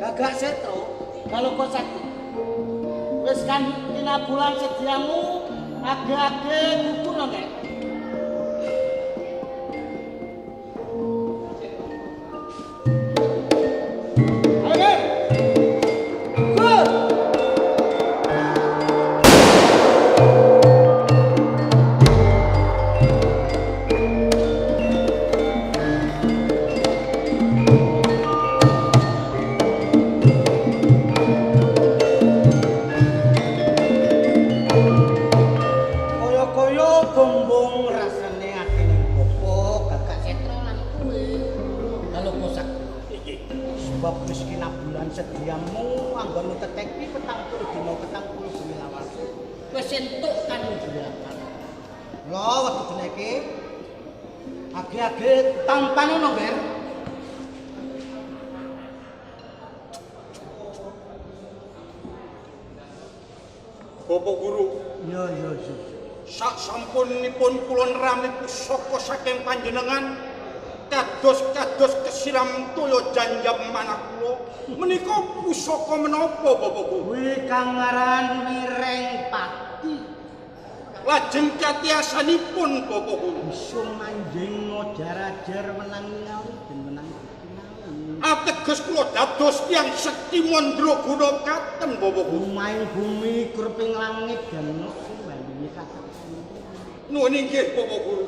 Gagak setro kalau kau sakit wis kan dina bulan sediamu age-age kudu nang sediamu anggonmu teteki petang puluh dino petang puluh bengi lawas wis entuk kan njelakan lho waktu dene iki age-age tampan ngono Ger Bapak Guru iya sak sampunipun kula nrami pusaka saking panjenengan kados kesiram toya janjam manah kula menika pusaka menapa Bapak Guru? Kuwi kang aran Mireng Pati. Lajeng katiasanipun Bapak Guru bisa manjing ngojarajar menang ngawi den menang kinawi. Ateges kula dados tiyang sekti mandraguna katen Bapak Guru. Main bumi kurping langit dan sembali katen. Nuwun inggih Bapak Guru.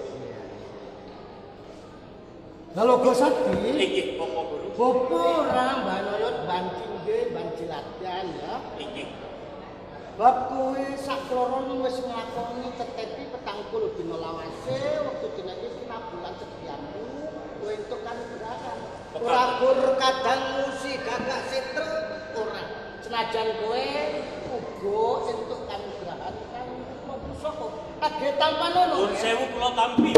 Halo Go Sakti. Inggih Bapak Guru. Bapak ora mbanayot bancingge bancilatian ya. Inggih. Bab kuwi sakloron wis nglakoni tetepi 40 dina lawase wektu dina iki kena bulan sediamu kowe entuk kanugrahan. Ora gur kadang musi gagak setre ora. Senajan kowe uga entuk kanugrahan kang pusaka. Kage tampan ngono. Nuwun sewu kula tampi.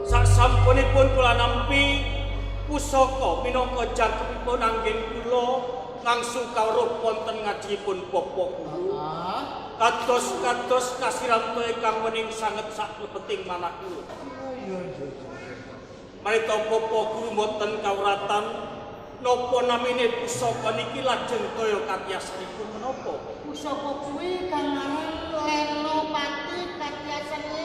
Sasampunipun kula nampi pusaka minangka jangkepipun anggen kula langsung kawruh wonten ngajipun Bapak Guru. Kados kasiram ingkang wening sanget saklebeting manah kula. Marita Bapak Guru mboten kawratan napa namine pusaka niki lajeng kaya katiasanipun menapa? Pusaka kuwi kang aran Lenopati katiasane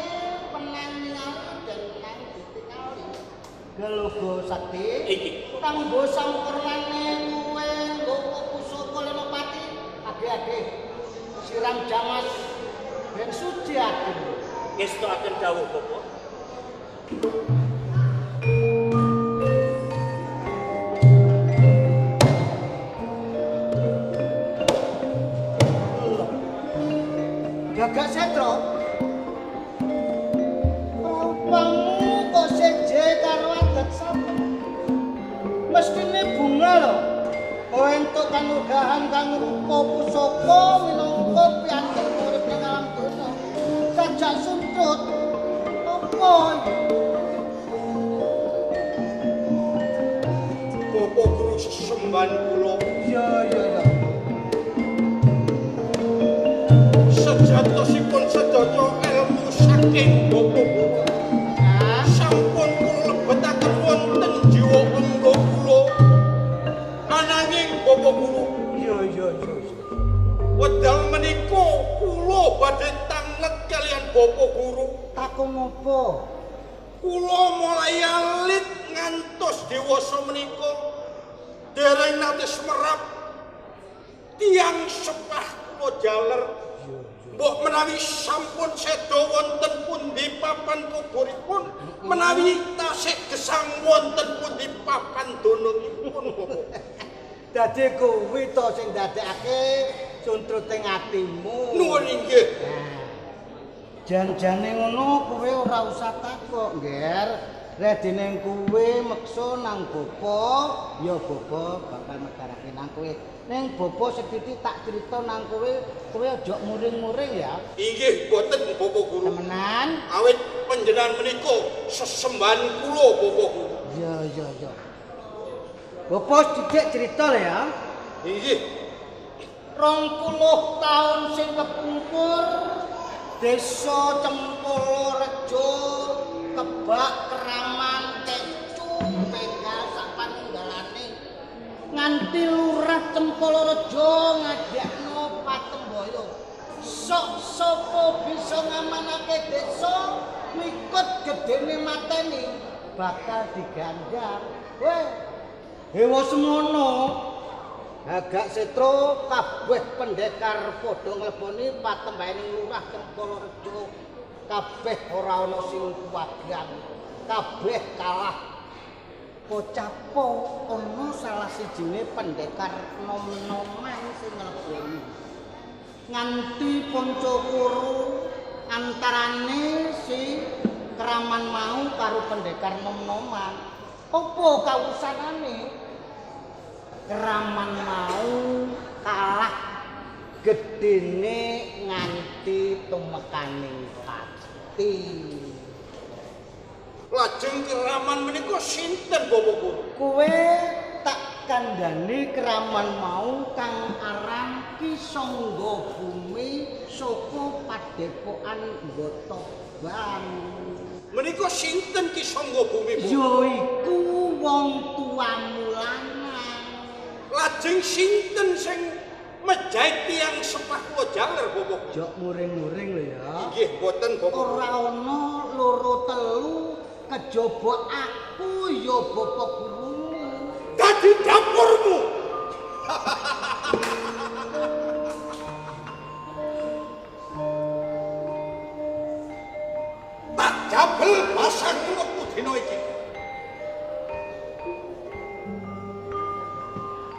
Galogo Sakti iki kanggo sampurnane kuwe nggo pusaka Lenopati age-age siram jamas ben suci ati ngestakaken dawuh Bapak Gagak Setro Bangmu kok seje karo adat sapa mestine bunga lho kowe entuk kanugrahan kang rupa pusaka minangka piantun urip ning alam donya kajak suntut apa Bapak Guru sesembahan kula iya sejatosipun sedaya ilmu saking Bapak Guru sampun kula lebetaken wonten jiwa angga kula ananging Bapak Guru. Iya. Wedal menika kula badhe tanget kalian Bapak Guru. Takon apa? Kula mulai alit ngantos dewasa menika dereng nate semerap tiang sepah kula jaler. Mbok menawi sampun sedo wonten pundi papan kuburipun, menawi tasih gesang wonten pundi papan donanipun. Dadi kuwi to sing dadekake suntruting atimu. Nuwun inggih. Jan-jane ngono kowe ora usah takok, Nger. Redine kowe meksa nang bapa, ya bapa bakal megarake nang kowe. Ning bapa sedhithik tak crita nang kowe aja muring-muring ya. Inggih boten Bapak Guru. Temenan? Awit panjenengan menika sesembahan kula Bapak Guru. Iya. Bapa sedhik crita lho ya. Inggih. 20 tahun sing kepungkur Desa Cempolorejo kebak Keraman Kecu begal sapanunggalane nganti lurah Cempolorejo ngadakno Patemboyo. Sok sapa bisa ngamanake desa mikut gedene mateni bakal diganjar. Hewa semono agak setro kabeh pendekar padha ngleboni patembahaning lurah Cempolorejo. Kabeh ora ana sing kuwagan. Kabeh kalah. Pocapo ana salah sijine pendekar nom-noman sing ngleboni. Nganti Poncokuru antarane si Keraman mau karo pendekar nom-noman. Apa kawusanane? Keraman mau kalah gedene nganti tumekaning pati. Lajeng Keraman menika sinten Bapak Guru? Kowe tak kandhani Keraman mau kang aran Ki Sangga Bumi saka Padepokan Ngotobang. Menika sinten Ki Sangga Bumi? Ya iku wong tuamu lanang. Lajeng sinten sing mejahi tiyang sepah kula jaler Bapak? Jok muring-muring lho ya. Inggih boten Bapak. Ora ana loro telu kejaba aku ya Bapak Guru. Dadi dapurmu. Tak jabel pasang wektu dina iki.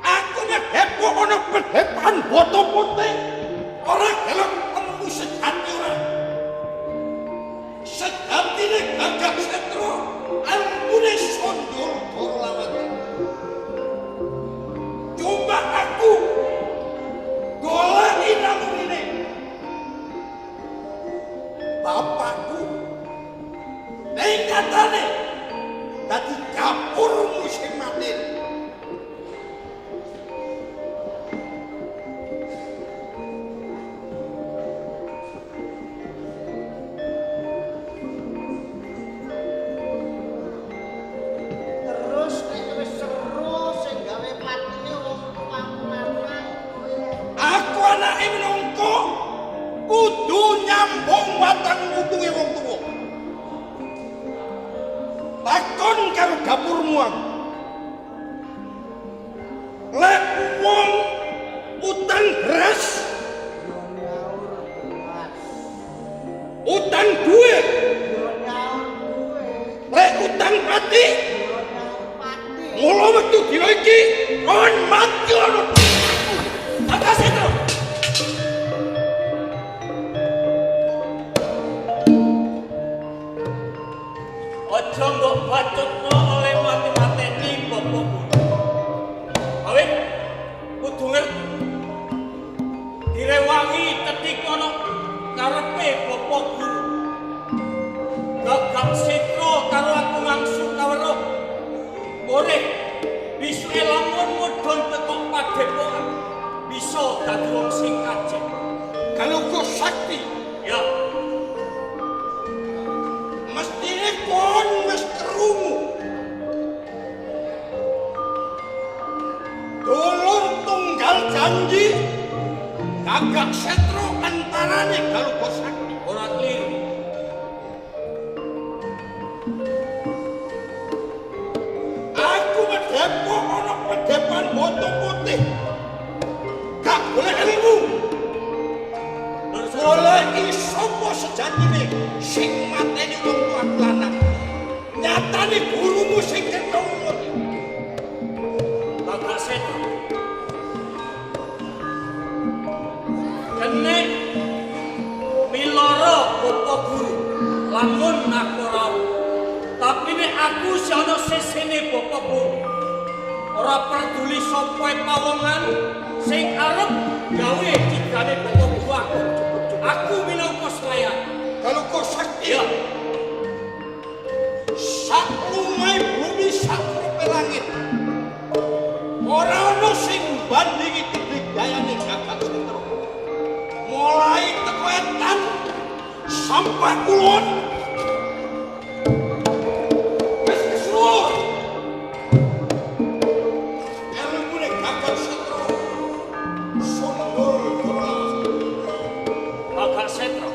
Aku ngedhep kok ana bedhepan boto putih. Ora gelem temu sejati ora. Sejatine gagak setro, ambune sondul lawat. Coba aku goleki namune. Bapakku nekatane dadi dapurmu sing mati. Terus nek wis seru sing gawe patine wong tuamu lanang kowe. Aku anake menungko kudu nyambung watang utunge wong tuwa. Takon karo dapurmu aku. Lek wong utang beras, Yo nyaur kuat. utang duit, Yo nyaur kowe. lek utang pati, Yo nyaur pati. mula wektu dina iki kon mati ana. Atas itu. Aja mbok bacutno oleh mati-mateni Bapak Guru. Awit kudu ngerti. Direwangi ketika ana karepe Bapak Guru. Gagak sitra karo aku langsung kaweruh. Boleh bisuke lamun mudhun teko padepokan. Bisa dadi wong sing kajek. Kalau kau sakti, Ya, mestine kon wis krungu. Dulur janji Gagak Setro antarane Galuga Sakti. Ora kliru. Aku medepo ana pedepan boto putih. Gak boleh ilmu. Boleh sapa sejatine sing mateni wong tuwa lanang. Nyatane gurumu sing ketemu. Gagak Setro. Kene miloro bapa guru lamun aku ora. Tapi nek aku si ana sesene bapa guru. Ora peduli sapa pawongan sing arep gawe cikane bapa guru aku. Aku minangka slayan Galuga Sakti. ya. Sak lumai bumi sak rupe langit. Ora ana sing bandingi kedayane Gagak Setro. Mulai teko etan sampai kulon. Wis kesuwun. Ilmune Gagak Setro sundul terus. Gagak Setro.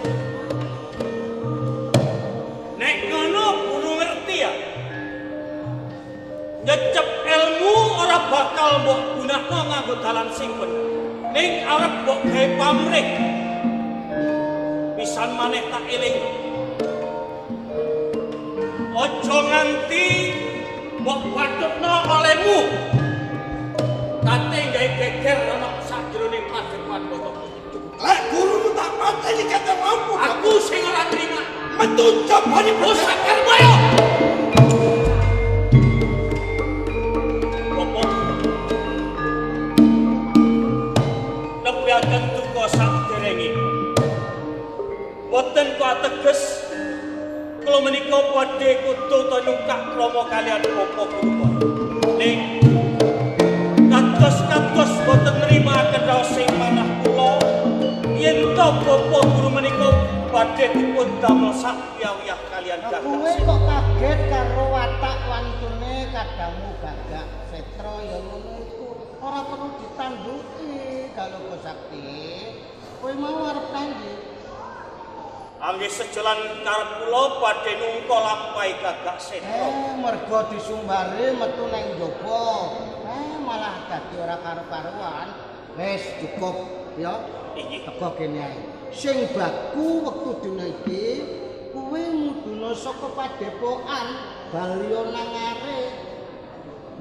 Nek ngono kudu ngerti ya. Nyecep ilmu ora bakal mbok gunakno nganggo dalan sing bener. Ning arep mbok gawe pamrih. Pisan maneh tak eling. Ojo nganti mbok patutno olehmu. Kate gawe geger ana sajroning padepan boto. Lek gurumu tak pateni kata mampu. Aku sing ora trima. Metu jabane Bos sakar bayo. Bapak. Nepiaken duka sakderenge. Boten ku ateges kula menika badhe kudu nungkak krama kalian bapak kula. Ning kados boten nrimaken raos sing manah kula yen to bapak guru menika badhe dipun damel sakyawiyah kalian Gagak Kowe Setro. kok kaget karo watak wantune kadangmu Gagak Setro ya ngono iku. Ora perlu ditanduki Galuga Sakti. Kowe mau arep nandi? Angge sejalan karep kula badhe nungka lampahi Gagak Setro. Mergo disumbare metu nang njaba. Malah dadi ora karo-karuan. Wis cukup ya. Inggih. Teko kene ae. Sing baku wektu dina iki kowe muduna saka padepokan Balya nang arep.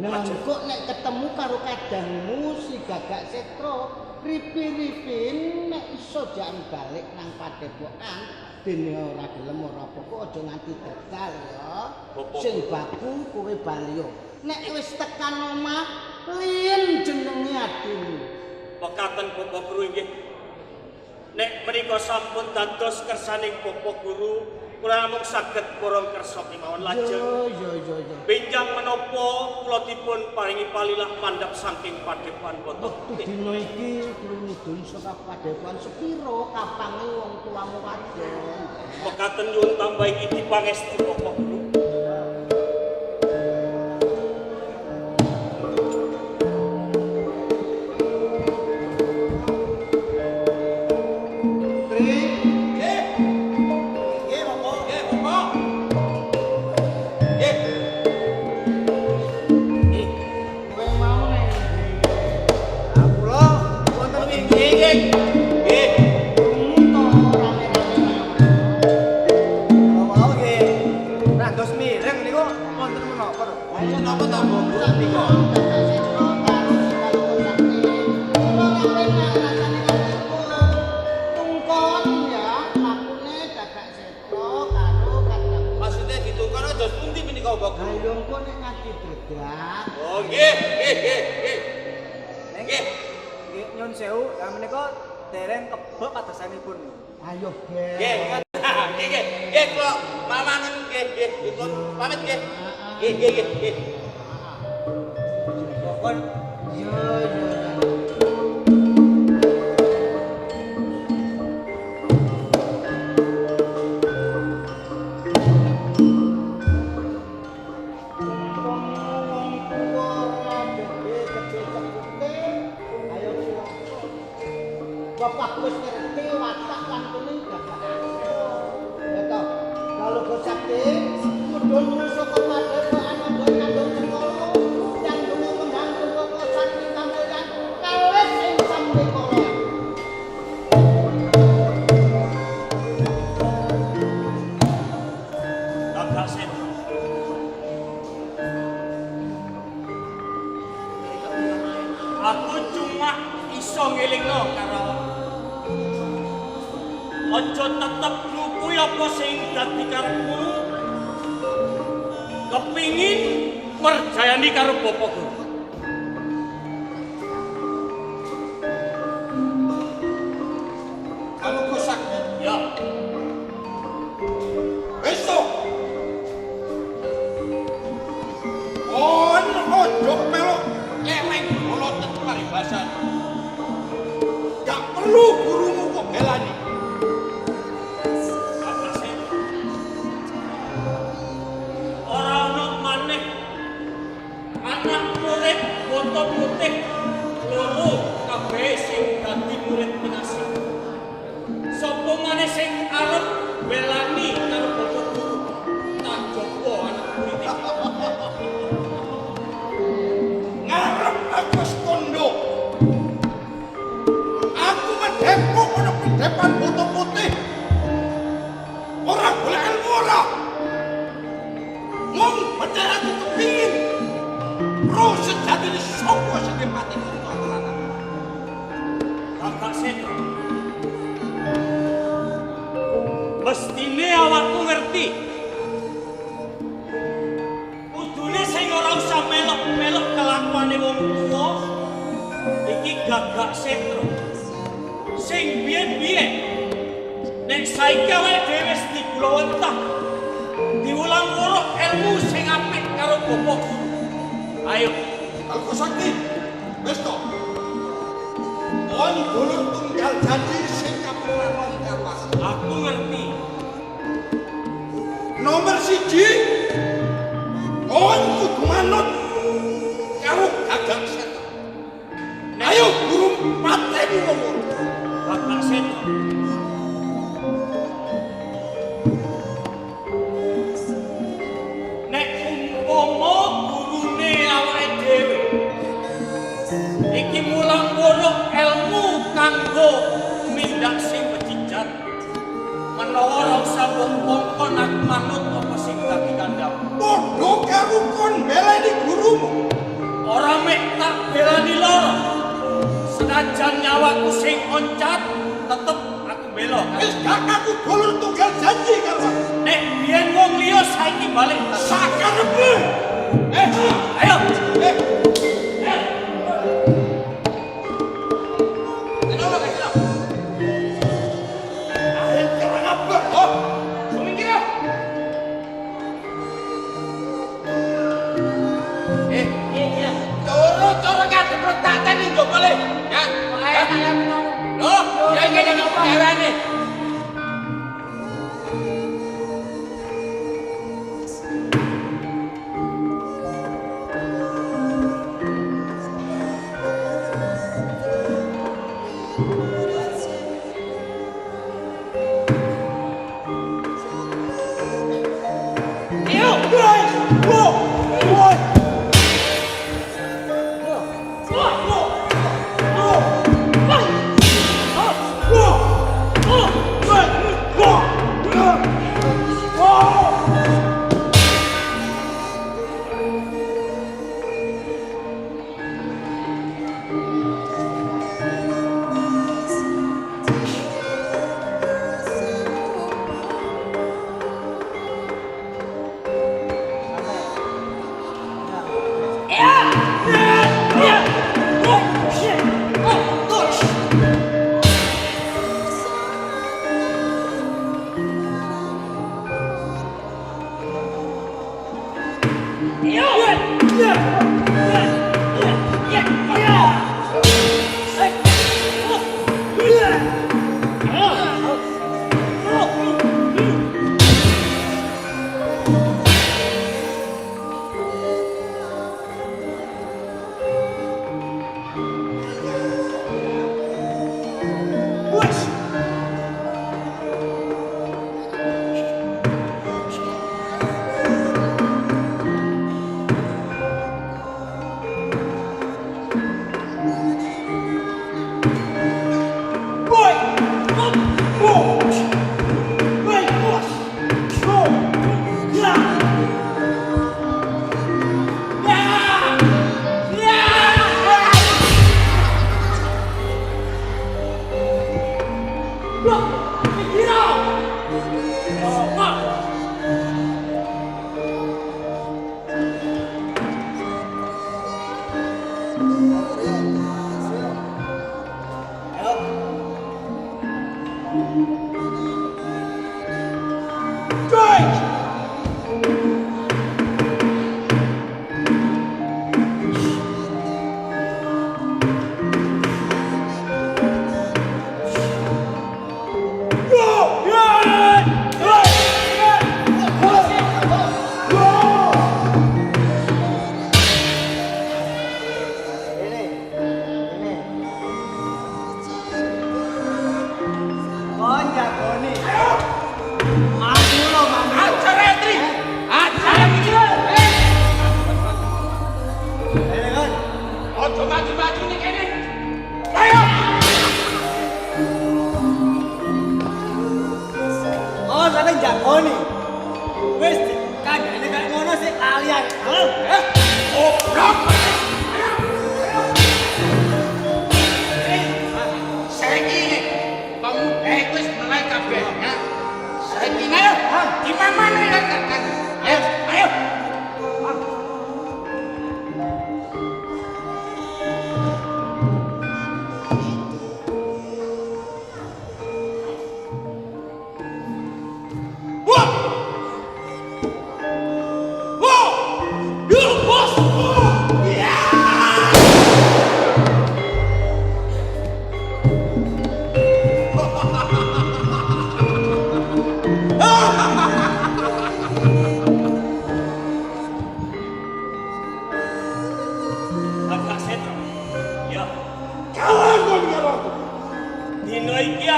Nah, kok nek ketemu karo kadangmu si Gagak Setro, ripi-ripin nek iso jan balik nang padepokan dene ora gelem ora apa-apa aja nganti gagal ya. Sing baku kowe Balya. Nek wis tekan omah, lien jenenge atimu. Pekaten Bapak Guru inggih. Nek menika sampun dados kersaning Bapak Guru, kula namung saged borong kersa kemawon lajeng. Yo. Benjang menapa kula dipun paringi palilah mandhap saking padepan boten. Wektu dina iki kuwi mudhun saka padepokan sepiro kapange wong tuamu wadon. Pekaten nyuwun tambah iki dipangestu Bapak Guru. Kowe mau nek Maksudnya ditukar aja pundi menika Bapak Guru? ayo engko nek ngaji dredak. Oh nggih. Nggih. Nyun sewu, lah menika dereng kebek kadosanipun. Ayo, Ger. Nggih. Nggih kula mamangen nggih. Dipun pamit nggih. Nggih. Pokon Yo. Wong tuwa gede cepete. Ayo sira. bapak wis ngerti watak lan kuning gagak aku. Ya toh, kalau go sakti mudhun saka padepokan Ambo Kandung Sekolo yang dungo mendang koko sakti kamulyan kalih ing sampe kala. Gagak Set. Aku cuma iso ngelingno karo aja tetep ngukui apa sing dadi karepmu. Kepingin merjayani karo bapakku. Kalau kau sakit, Ya, besok on ojo melok eleng bolot paribasan. Gak perlu gurumu kok belani. Gagak Set. Ora ono maneh anak murid boto putih loro kabeh sing dadi murid penasih. Sopo maneh sing arep belani karo bapak guru tak jopo anak murid iki. Ngarep aku kondo. Aku mendepok ana pendepan foto putih. Orang boleh ilmu ora. Mung bener aku kepingin. Roh sejati ini sopo sing mati untuk anak-anak. Gagak Set. Mestine awakku ngerti. Kudune sing ora usah melok-melok kelakuane wong tuwa. Iki Gagak Setro. Sing biyen-biyen nek saiki awake dhewe wis digulawentah. Diulang loro ilmu sing apik karo bapak. Ayo, Kalau sakti, besto. On dulur tunggal janji sing kaperan kapas. aku ngerti. Nomor siji, on kudu manut karo Gagak Setro. Ayo guru pateni ngomong. Gagak Setro. Nek umpama gurune awake dhewe iki mulang loro ilmu kanggo mindak sing bejijat. Menawa ora usah bongkon aku manut apa sing dadi kandham. Podo karo kon belani gurumu. Ora mek tak belani loro. Senajan nyawaku sing oncat, tetep aku bela. Wis gak aku dulur tunggal janji karo aku. Nek biyen wong liya saiki balik. Sakarepmu. Ayo. Eh, Kenapa guys? ayo kerang apa? Oh, sumingkir ya. Iya. Coro kadhe protaten iki yo boleh. Ya. Loh, ya iki nek gawane. Oh!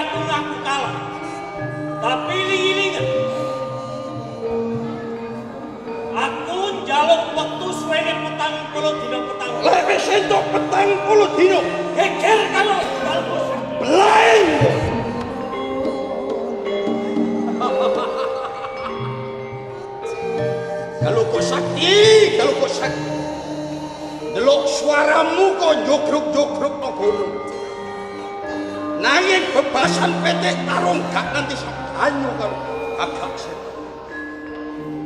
aku ngaku kalah. Tapi iling-ilingan. Aku njaluk wektu suwene 40 dina petang. Lek wis entuk 40 dina, Geger karo Galgosa. blaing. Galuh sakti, galuh sakti. Delok suaramu kok jogruk-jogruk no gunung. Nanging bebasan petik tarung gak nanti banyu karo agak setan.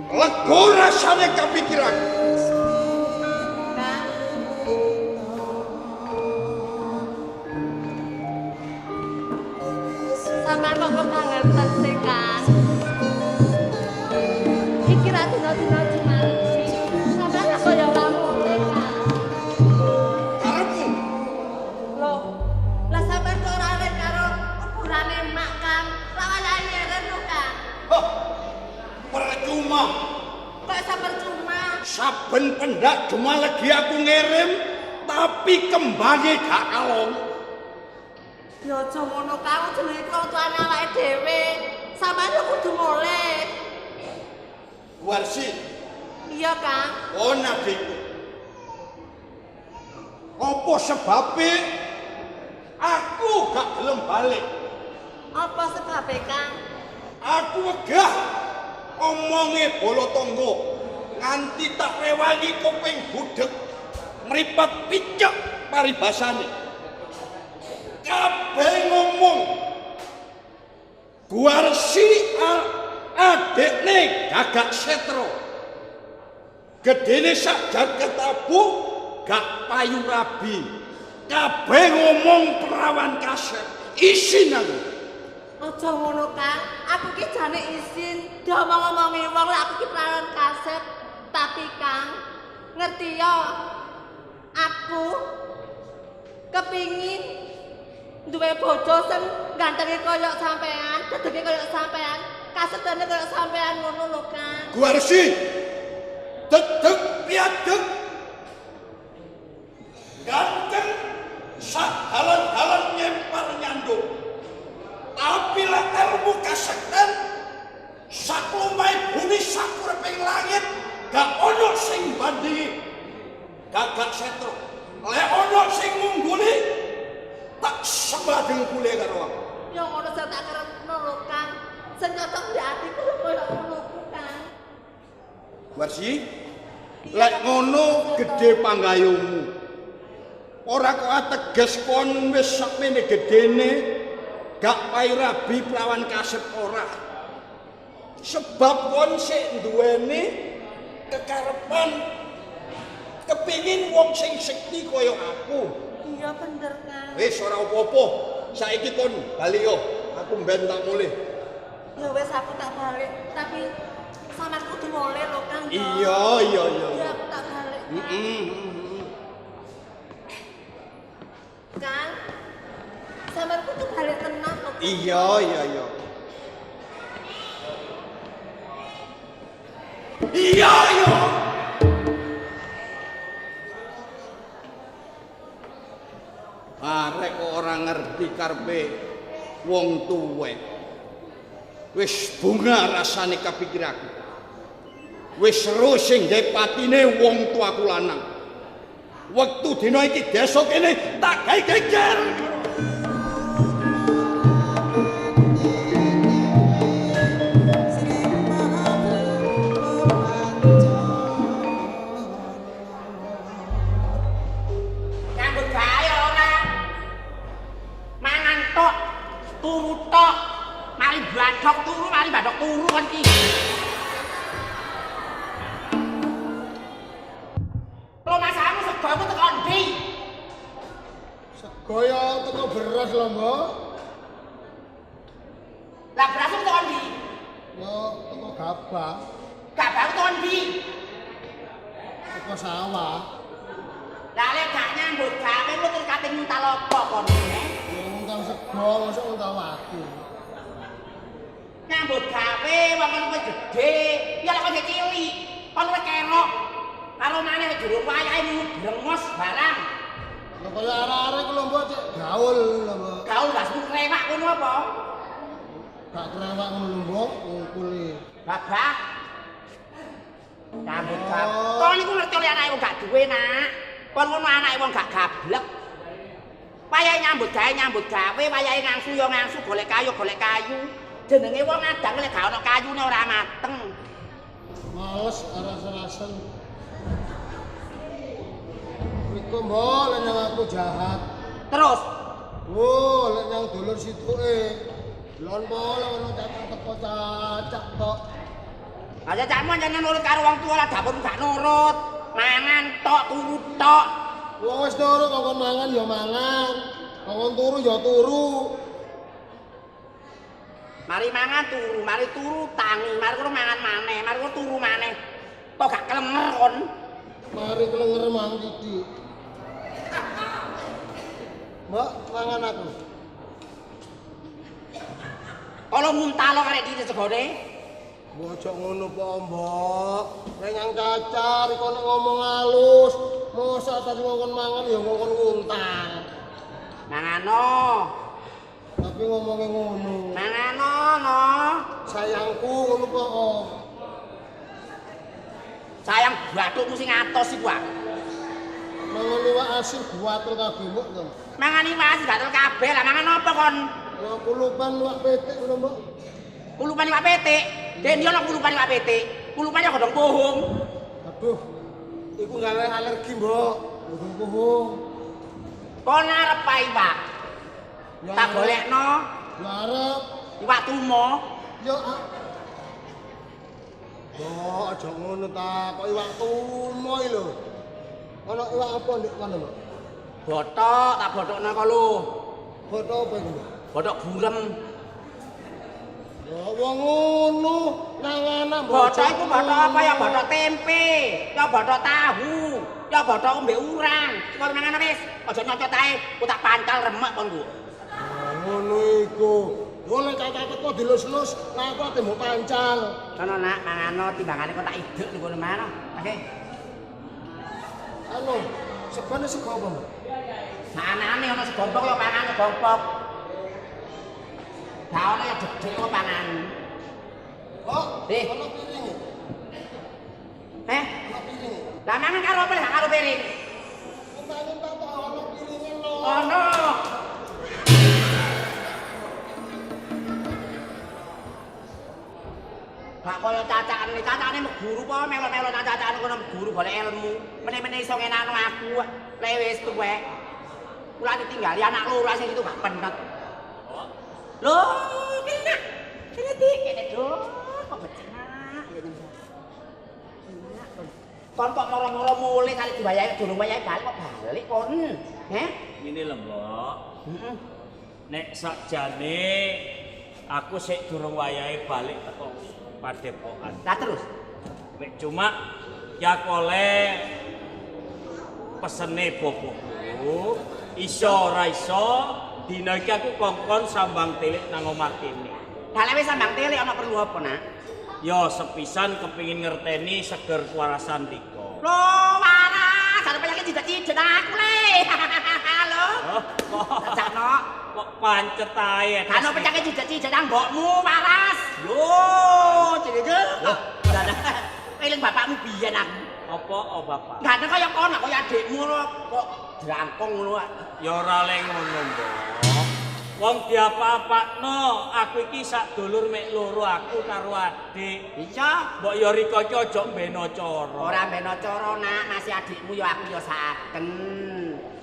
Lega rasane kepikiran. Kang. Sampeyan kok kebangetan sih, Kang. Iki ra dina-dina Jumat. Sampeyan kok ya ora mulih, Kang. Karepmu Loh, lah sampeyan kok ora lek karo kuburane mak, Kang. Lawan nyeren lho, Kang. hah, percuma. Kok iso percuma? Saben pendak cuma lagi aku ngirim, tapi kembangnya gak kalong. Ya aja ngono, Kang. Jenenge wong tuane awake dhewe. Sampeyan yo kudu mulih. Warsi, Iya, Kang. adikku. Apa sebabnya aku gak gelem balik? Apa sebabnya, Kang? Aku wegah omonge bolo tonggo nganti tak rewangi kuping budek mripat picek paribasane. Kabeh ngomong Guarsi adekne Gagak Setro. Gedene sak jagat abu gak payu rabi. Kabeh ngomong perawan kaset. Isin aku. Aja ngono, Kang. Aku ki jane izin diomong-omongi wong lek aku ki perawan kaset. Tapi, Kang, ngerti ya? Aku kepingin duwe bojo sing gantenge koyo sampean, dedenge koyo sampean, kasetane koyo sampean ngono lho, Kang. Guarsi, dedeg piadeg, ganteng, sak halan-halan nyempar nyandung. Tapi lek ilmu kasekten, sak lumai bumi sak uriping langit, gak ono sing bandingi. Gagak Setro, lek ono sing ngungguli, tak sembah dengkule karo aku. Ya ngono sing tak kerepno lho, Kang. Sing cocok di atiku lho koyo ngono ku, Kang. Warsi, lek ngono gede panggayumu. Ora kok ateges kon wis sakmene gedene, gak payu rabi prawan kaset ora. Sebab kon sik duweni kekarepan kepingin wong sing sekti kaya aku. Iya bener, Kang. Wis ora apa-apa. Saiki kon bali yo. Aku mben tak mulih. Ya wis aku tak balik, tapi sampean kudu mulih lho, Kang. ya. Iya. Iya, aku tak balik. Kang. Kang, sampean kudu balik tenan lho. Kang. Iya. Iya. Arek kok ora ngerti karepe wong tuwek. Wis bunga rasane kapikiraku. Wis seru sing gawe patine wong tuaku lanang. Wektu dina iki desa kene tak gawe geger. Nyambut gawe ora. Mangan tok, turu tok. Mari badok turu kan iki. Lo masamu sego aku tekan ndi? Sego ya teko beras lho, Mbok. Lah beras ku tekan ndi? Ya teko gabah, Gabah ku tekan ndi? teko sawah. Lah lek gak nyambut gawe lu terus kate minta lopo kon. Ya ngundang sego, mosok ngundang aku. Nyambut gawe wong kon wis gedhe, ya lek kon cilik, kon wis kerok. Karo maneh durung wayahe brengos barang. Lah kaya arek-arek ku lho, Mbok, cek gawe gaul lho, Mbok. Gaul gak sebut rewak ngono apa? Gak kerewak ngono, Mbok, ngukuli. Babah. Nyambut gawe. Kon niku ngerti oleh anake wong gak duwe, Nak. Kon ngono anake wong gak gablek. Wayahe nyambut gawe, wayahe ngangsu ya ngangsu, golek kayu. Jenenge wong adang lek gak ono kayune ora mateng. Males aras-arasen. Iku Mbok lek nang aku jahat. Terus Wo, lek nang dulur situke. Lon bola ono cacak teko cacak tok. aja cakmu jangan nurut karo wong tua lah dapur gak nurut. Mangan tok turu tok. Wong wis nurut kok mangan ya mangan. Kok turu ya turu. Mari mangan turu, mari turu tangi, mari kono mangan maneh, mari kono turu maneh. Kok gak kelenger kon. Mari kelenger mang Didi. Mbak, mangan aku. Kalau muntah lo karek diri segone. Bocok ngono po, Mbok. Nek nyang cacar iku nek ngomong halus, mosok tadi ngomong mangan ya ngomong nguntang. Mangano. Tapi ngomongnya ngono. Mangano no. Sayangku ngono po. Sayang bathukmu sing atos iku ah. Mangan liwak asin buatel kabeh Mbok to. Mangan iwas gatel kabeh lah mangan apa kon? Ya kulupan liwak petik ngono, Mbok. Kulupan iwak petik. Den yo kulupan iwak petik. Kulupane godhong pohong. Aduh. Iku gawe alergi, Mbok. Godhong pohong. Kon arep pa iwak? Ya Tak golekno. Ya arep. Iwak tumo. Yo. Mbok aja ngono ta, kok iwak tumo iki lho. Ana iwak apa ndek kono, Mbok? Botok, tak bothokno kok lho. Foto apa iki, Mbok? Bothok burem. Ya wong ngono nang anak Bothok iku bothok apa ya bothok tempe, ya bothok tahu, ya bothok ombe urang. Kon mangan wis, aja nyocot ae, ku tak pancal remek kon ku. Ngono iku. Oleh cacat kok dilus-lus, nah aku ate mbok pancal. Kono nak mangano timbangane kok tak idek niku mana. Oke. Anu, sebane sego apa, Mbak? Sanane ana segompok ya pangan segompok. Daone ya gedhe kok pangan. Oh, Eh. ana piring. Ana piring. Lah mangan karo apa gak karo piring? Kemarin tak ana piringe lho. Ono. Gak kaya cacakane guru apa melo-melo cacakane kono guru golek ilmu. Meneh-meneh iso ngenakno aku. Lek wis tuwek. Kula ditinggali anak loro sing itu gak penet. Lho, kene. Kene dong. Kok becak. Kon kok moro-moro mulih kali dibayahi durung wayahe balik kok balik kon. Heh? Ini lho, Mbok. Nek sakjane aku sik durung wayahe balik teko Padepokan. Lah terus Mek cuma ya kole pesene boboku iso ora iso dina iki aku kongkon sambang tilik nang omah kene. Lah wis sambang tilik ana perlu apa, Nak? Ya sepisan kepingin ngerteni seger kuarasan Dika. Lho, waras, ada penyakit cidet-cidet aku le. Halo. Cacakno. Kok pancet ae. Kano penyakit cidet-cidet nang mbokmu, waras. Yo, cidet. Eling bapakmu biyen aku. Apa oh bapak? Gak kaya kono, kaya adikmu kok drangkong ngono. Ya ora le ngono, Mbok. Wong diapa-apakno, aku iki sak dulur mek loro aku karo adik. Iya. Mbok ya rika iki aja mbeno cara. Ora mbeno cara, Nak, masih adikmu ya aku ya saken.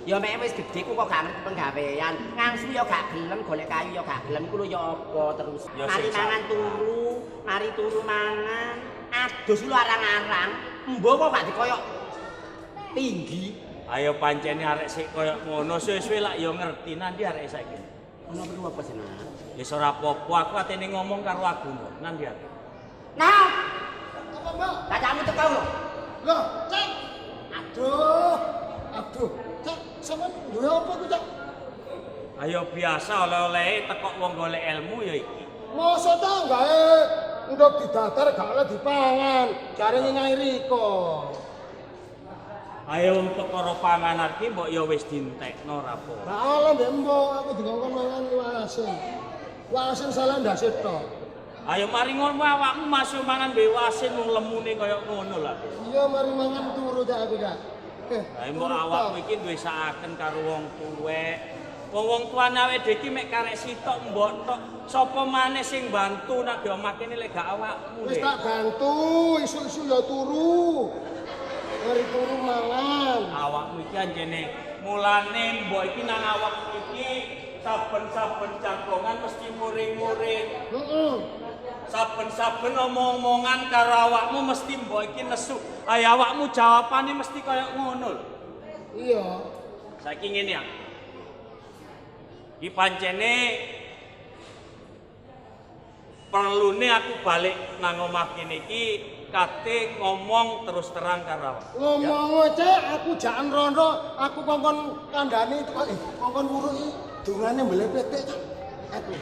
Ya mek wis gedhe ku kok gak ngerti penggawean. Ngangsu ya gak gelem, golek kayu ya gak gelem, ku lho ya apa terus. Ya, Mari sing mangan turu, mari turu mangan. Adus lu arang-arang. Mbok kok gak dikoyok tinggi. Ayo pancene arek sik koyo ngono suwe-suwe lak ya ngerti nanti arek saiki. Ono perlu apa sih, Nak? Wis ora apa-apa, aku atene ngomong karo aku, Mbok. Nanti arek. Nah, Apa, Mbak? cacakmu teko lho. Loh, Cak. Aduh. Aduh. Cak, sampean duwe apa ku, Cak? Ayo biasa oleh-oleh teko wong golek ilmu ya iki. Mosok ta gawe ndok didadar gak oleh dipangan. Jarene Nyai Riko. Ayo untuk perkara panganan iki mbok ya wis dientekno ra apa. Gak oleh mbek mbok aku dikongkon mangan iwak asin. Iwak asin salah ndase tok. Ayo mari ngono awakmu masuk mangan mbek wasin wong lemune kaya ngono lah. Iya mari mangan turu cak aku cak. Lah mbok awakmu iki duwe sakaken karo wong tuwek. Wong tuane awake dhewe iki mek karek sitok mbok tok. Sapa maneh sing bantu nek ge omah kene lek gak awakmu. Wis tak bantu, isu-isu ya turu. Mari turu mangan. Awakmu iki anjene mulane mbok iki nang awakmu iki saben-saben jagongan mesti muring-muring. Heeh. Saben-saben omong-omongan karo awakmu mesti mbok iki nesu. Ayo awakmu jawabane mesti kaya ngono. Iya. Saiki ngene ya. Iki pancene perlune aku balik nang omah kene iki kate ngomong terus terang karo awak. Ngomong cek aku jangan rono, aku kongkon kandhani kongkon wuruhi dungane mblepetek cak. Aku.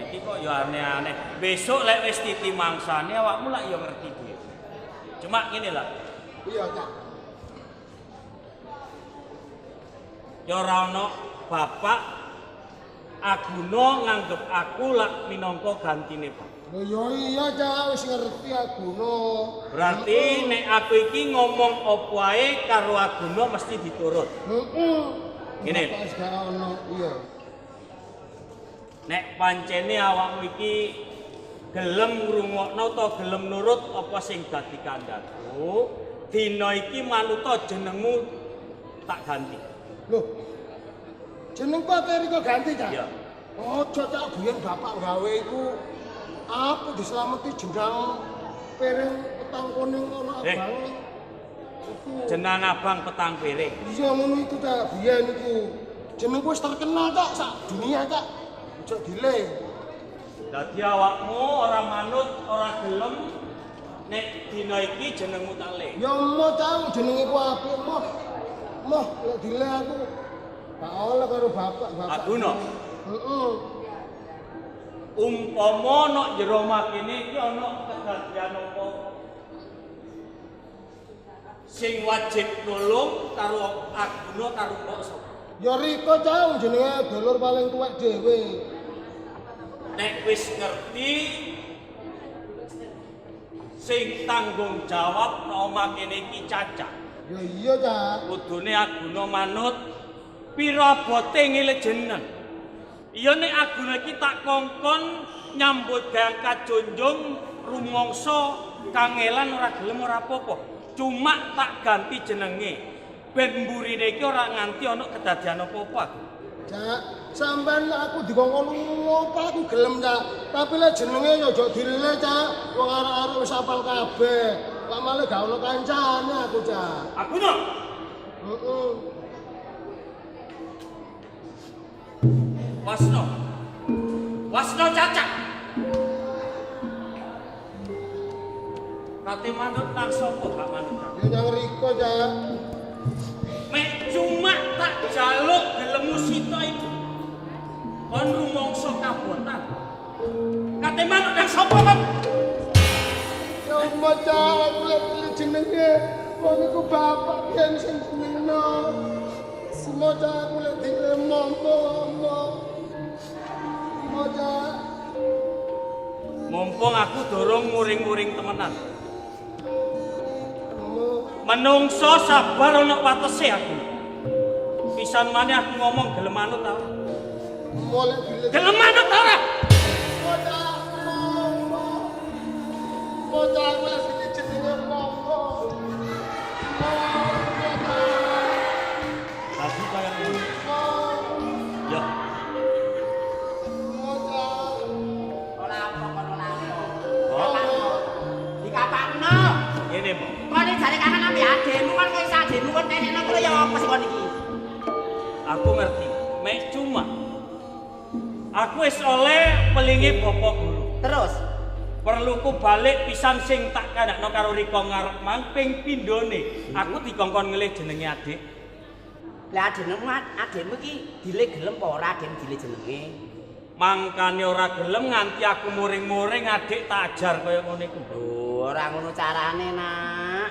Niki kok ya aneh-aneh. Besok lek wis titi mangsane awakmu lak ya ngerti dhewe. Cuma ngene lah. Iya cak. Ya ora ono bapak Aguna nganggep aku lak minangka gantine Pak. Oh iya cak wis ngerti Aguna. Berarti nek aku iki ngomong apa ae karo Aguna mesti diturut. Heeh. Ngene. Wis gak ono, iya. Nek pancene awakmu iki gelem ngrungokno utawa gelem nurut apa sing dadi kandhatku, dina iki manuta jenengmu tak ganti. Loh. Jeneng pateri kok ganti cak? Iya. Ojo cak biyen bapak gawe iku apa dislameti jeneng piring petang kuning ono abang. Jeneng abang petang piring. Iya ngono iku cak biyen iku. Jenengku wis terkenal cak sak dunia cak. Ojo dile. Dadi awakmu ora manut, ora gelem nek dina iki jenengmu tak le. Ya emoh cak jenenge ku apik emoh. Emoh lek dile aku gak oleh karo bapak. Aguna. Heeh. Umpama nek jero omah kene iki ana kedadian apa sing wajib nulung karo Aguna karo mbok sapa? Ya Riko cak jenenge dulur paling tuwek dhewe. Nek wis ngerti sing tanggung jawab nek omah kene iki Caca. Ya iya cak. Kudune Aguna manut pira abote ngile jeneng. Iya nek Aguna iki tak kongkon nyambut gawe kajonjong rumangsa kangelan ora gelem ora apa-apa. Cuma tak ganti jenenge. Ben mburine iki ora nganti ana kedadian apa-apa. Cak, sampean aku dikongkon ngopo aku gelem cak. Tapi lek jenenge ya aja dile cak. Wong arek-arek wis hafal kabeh. Lah malah gak ono kancane aku cak. Aguna. Heeh. Wasno. Wasno Caca. Kate manut nang sapa gak manut? Ya nang Riko cak. Mek cuma tak jaluk gelemu sita itu. Kon rumangsa kabotan. Kate manut nang sapa, Pak? Ya Allah cak, aku lek jenenge wong iku bapak yen sing jenengno. Semua cak aku lek dile mompo. Semua cak. Mumpung aku dorong muring-muring temenan. Menungso sabar ana watese aku. Pisan maneh aku ngomong gelem manut ta ora? Molek dile. Gelem manut ta ora? Bocah aku lek dile jenenge mompo. Tadi kaya ngono. Ya, Ora apa kono lapo. kok Dikapakno. ngene, Mbok. Kok iki jare kangen ambek adekmu kan kok iso adekmu kon tenekno kok ya apa sih kon iki? Aku ngerti. Mek cuma aku wis oleh pelingi bapak guru. Terus Perlu ku balik pisan sing tak kandakno karo Riko ngarep mang ping pindhone. Aku dikongkon ngelih jenenge adik. lah adekmu iki dile gelem apa ora adekmu dile jenenge? Mangkane ora gelem nganti aku muring-muring adik tak ajar kaya ngono iku. Ora ngono carane, Nak.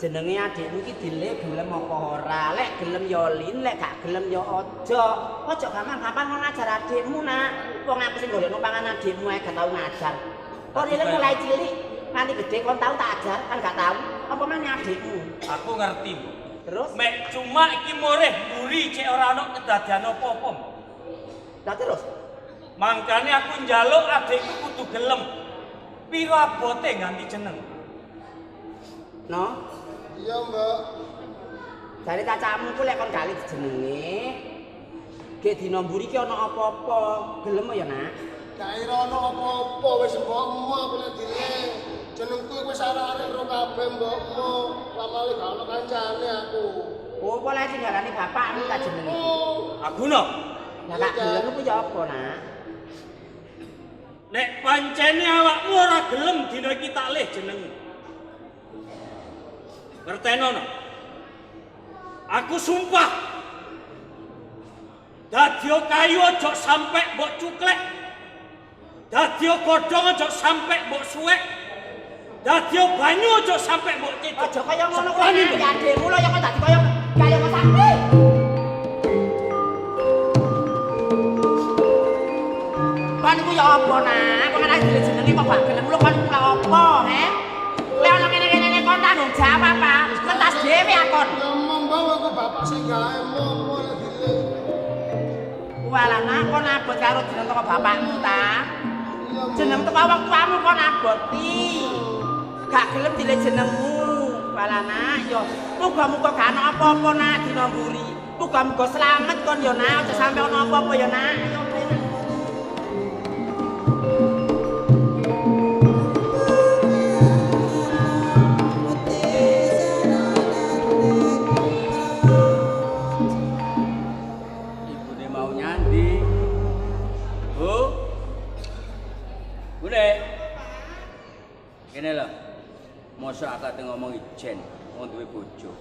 jenenge adikmu iki dilek gelem apa ora. Lek gelem ya lin, lek gak gelem ya aja. Aja gampang-gampang ngono ngajar adikmu, Nak. Wong aku sing golekno pangan adikmu ae gak tau ngajar. Kok dhewe mulai cilik nganti gede kon tau tak ajar kan gak tau. Apa meneh adikmu? Aku ngerti, Bu. Terus? Mek cuma iki moreh mburi cek ora ono kedadian apa-apa. Lah terus? Mangkane aku njaluk adikku kudu gelem. Piro abote ganti jeneng? No? Iya, Mbak. Dari cacamu ku lek kon gali jenenge, ge dina mburi ki ana apa-apa. Gelem ya, Nak? Gak ira ono apa-apa wis mbokmu aku lek dile. Jenengku wis arek-arek ro kabeh mbokmu. Lamale gak ono kancane aku. Oh, apa lek tinggalane bapakmu ta jenenge? Aku no. Lah gak gelem ku ya apa, Nak? Nek pancene awakmu ora gelem dina iki tak leh jeneng. Ngerteno no? Aku sumpah. Dadya kayu aja sampe mbok cuklek. Dadya godhong aja sampe mbok suwek. Dadya banyu aja sampe mbok cecok. Aja kaya ngono kuwi adikmu lho ya kok dadi kaya sakti. Kon iku ya apa, Nak? Kok ora dile jenenge kok gak gelem lho kon iku lha apa, he? Lek ana ngene-ngene kon tanggung jawab apa? Mentas dhewe akon. Ya mbok aku bapak sing gawe apa lek dile. Walah, Nak, kon abot karo jeneng teko bapakmu ta? Jeneng teko wong tuamu kon aboti. Gak gelem dile jenengmu. Walah, Nak, yo muga-muga gak ana apa-apa, Nak, dina mburi. Muga-muga slamet kon yo, Nak, aja sampe ana apa-apa yo, Nak. Ayo, Ibune mau nyandi. Bu. Bune. Kene lho. Mosok akate ngomong ijen, wong duwe bojo.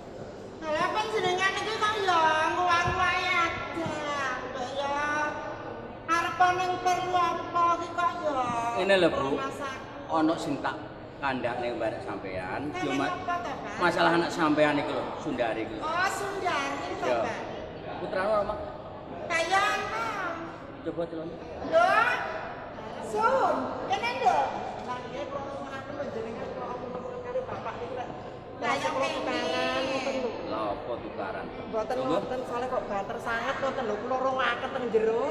Lah panjenengan iki kok ya nguwang-nguwangi ada. Kok ya arep ning perlu apa iki kok ya. Ngene lho, Bu. Ana sing tak kandhakne barek sampean, cuma masalah anak sampean iki lho, Sundari iki. Oh, Sundari to, Ya. Pak. Putrane ora, Mak? Kaya ana. Coba celon. Lho. Sun, kene lho. Lah nggih kok aku jenengan kok omong karo bapak iki lek. Lah ya tukaran ngoten lho. Lah apa tukaran? Mboten wonten soalnya kok bater sanget ngoten lho kula rongaken teng jero.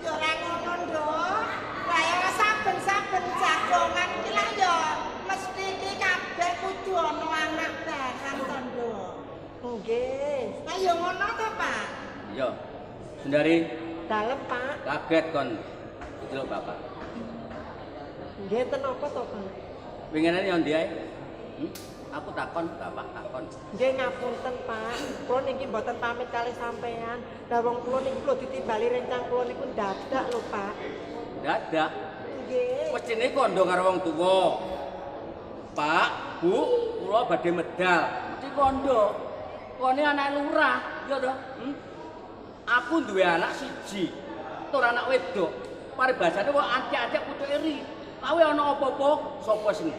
Ya ora ngono, Nduk. Lah ya saben-saben jagongan iki lah ya mesti iki kabeh kudu ana anak barang to, Nduk. Nggih. Lah ya ngono to, Pak. Iya. Sundari, Dalem, Pak. kaget kon diceluk bapak. Nggih ten apa to, Pak? Pengenane yo ndi ae? Aku takon, bapak takon. Nggih ngapunten, Pak. Kula niki mboten pamit kalih sampean. Lah wong kula niki lho ditimbali rencang kula niku dadak lho, Pak. Dadak. Nggih. Mestine kondo karo wong tuwa. Pak, Bu, kula badhe medal. Mesti kondo. Kone anak lurah, ya to? Aku duwe anak siji. Tur anak wedok. Paribasane kok acek-acek pucuk iri. Kawe ana apa-apa, sapa sing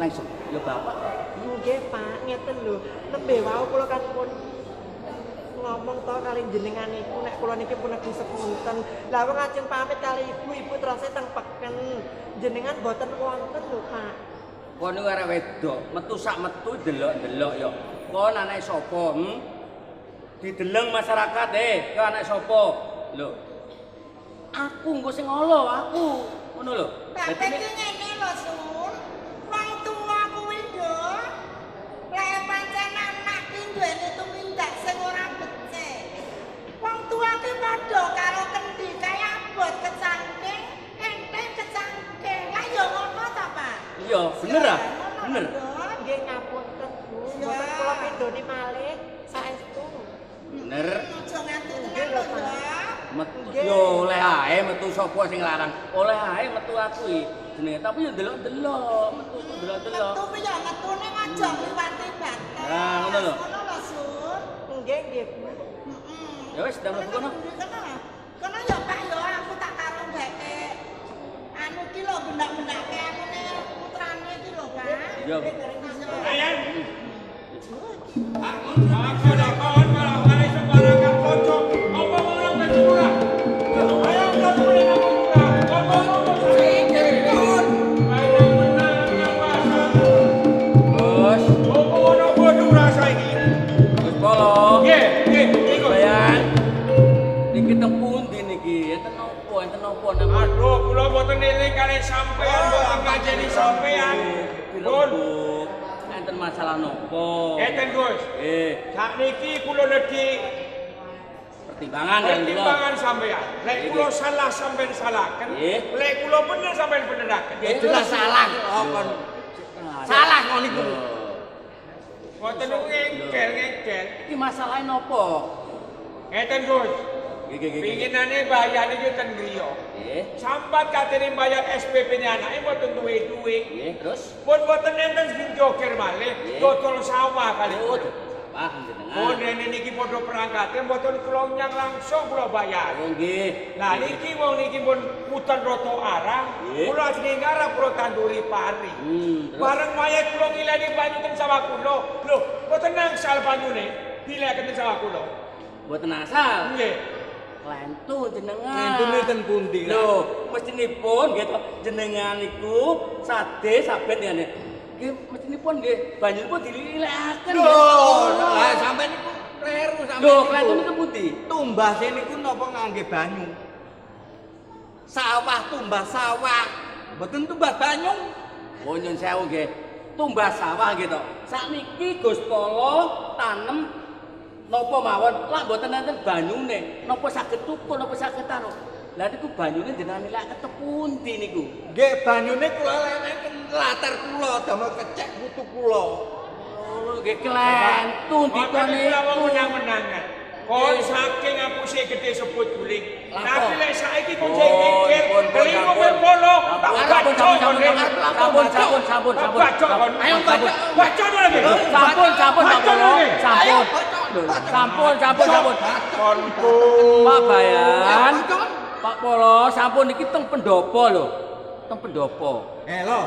langsung ya bapak. Nggih, Pak, ngeten lho. Nembe wau kula kan pun ngomong to kali jenengan niku nek kula niki pun nedhi sepunten. Lah wong ajeng pamit kali ibu terus teng peken. Jenengan boten wonten lho, Pak. Kono arek wedok, metu sak metu delok-delok ya. Kon anake sapa? Dideleng masyarakat ke anak sapa? Lho. Aku engko sing ngolo, aku. Ngono lho. Tapi iki ngene lho, Sun. Wong tuwa kuwi, Nduk. Lek pancen anak ki duweni tumindak sing ora becik. Wong tuwa ki padha karo kendi kaya abot kecangking, enteng kecangking. Lah ya ngono ta, Pak? Iya, bener ah. Bener. Nggih ngapunten, Bu. Mboten kula pindhone malih saestu. Bener. Aja nganti tenan lho, ya. Metu yo oleh ae metu sapa sing larang. Oleh ae metu aku iki jenenge, tapi yo delok-delok, metu delok-delok. Metu ya metune aja ngliwati batas. Nah, ngono lho. Ngono lho, Sun. Nggih, nggih, Bu. Ya wis, ndang mlebu kono. Kono ya, Pak, ya aku tak karo mbeke. Anu ki lho bendak-bendake anune putrane iki lho, Pak. Iya, Bu. Ayan. pundi niki? Enten napa nama? Aduh, kula mboten eling kalih sampean mboten ngajeni sampean. Pun Enten masalah napa? Enten Gus. Sakniki kula nedhi Pertimbangan kan kula. pertimbangan sampean. Lek kula salah sampean salahken, lek kula bener sampean beneraken. Jelas salah kok kon. Salah kok niku. Mboten ngengkel. Iki masalahe napa? Ngeten Gus. Pinginane bayar iki ten griya. Sambat katene bayar SPP-ne anake mboten duwe duit. Terus? Pun mboten enten sing joker malih, dodol sawah kali. Paham jenengan. Oh, rene niki padha perangkate mboten kula nyang langsung kula bayar. Oh nggih. Lah niki wong niki pun muter rata arang, kula ajeng ngarep kula tanduri pari. Bareng mayat kula ngileni banyu ten sawah kula. Lho, mboten nangsal banyune. Dileken ten sawah kula. Mboten asal. Nggih. Lentu jenengan. Lentune ten pundi? Lho, mestinipun nggih to jenengan niku sade saben ngene. Nggih mestinipun nggih banyunipun dililekaken. Lah sampean niku kleru sampean. Lho, lentu niku pundi? Tumbase niku napa ngangge banyu? Sawah tumbas sawah. Mboten tumbas banyu. Oh nyun sewu nggih. Tumbas sawah nggih to. Sakniki Gus Polo tanem napa mawon lak mboten enten banyune napa saged tukul napa saged anu lha niku banyune jenengan nilai pundi niku Nggih banyune kula leken latar kula damel kecek putu kula. oh nggih kelentu dikone Kula wong menang-menangan. Kon saking aku sik gede sebut guling. Tapi lek saiki kon sik ngengkel, kelimo polo, tak baca kon. Sampun. Ayo baca lagi. Sampun. Pak Bayan. Pak Polo, sampun iki teng pendopo lho. Teng pendopo. Lho.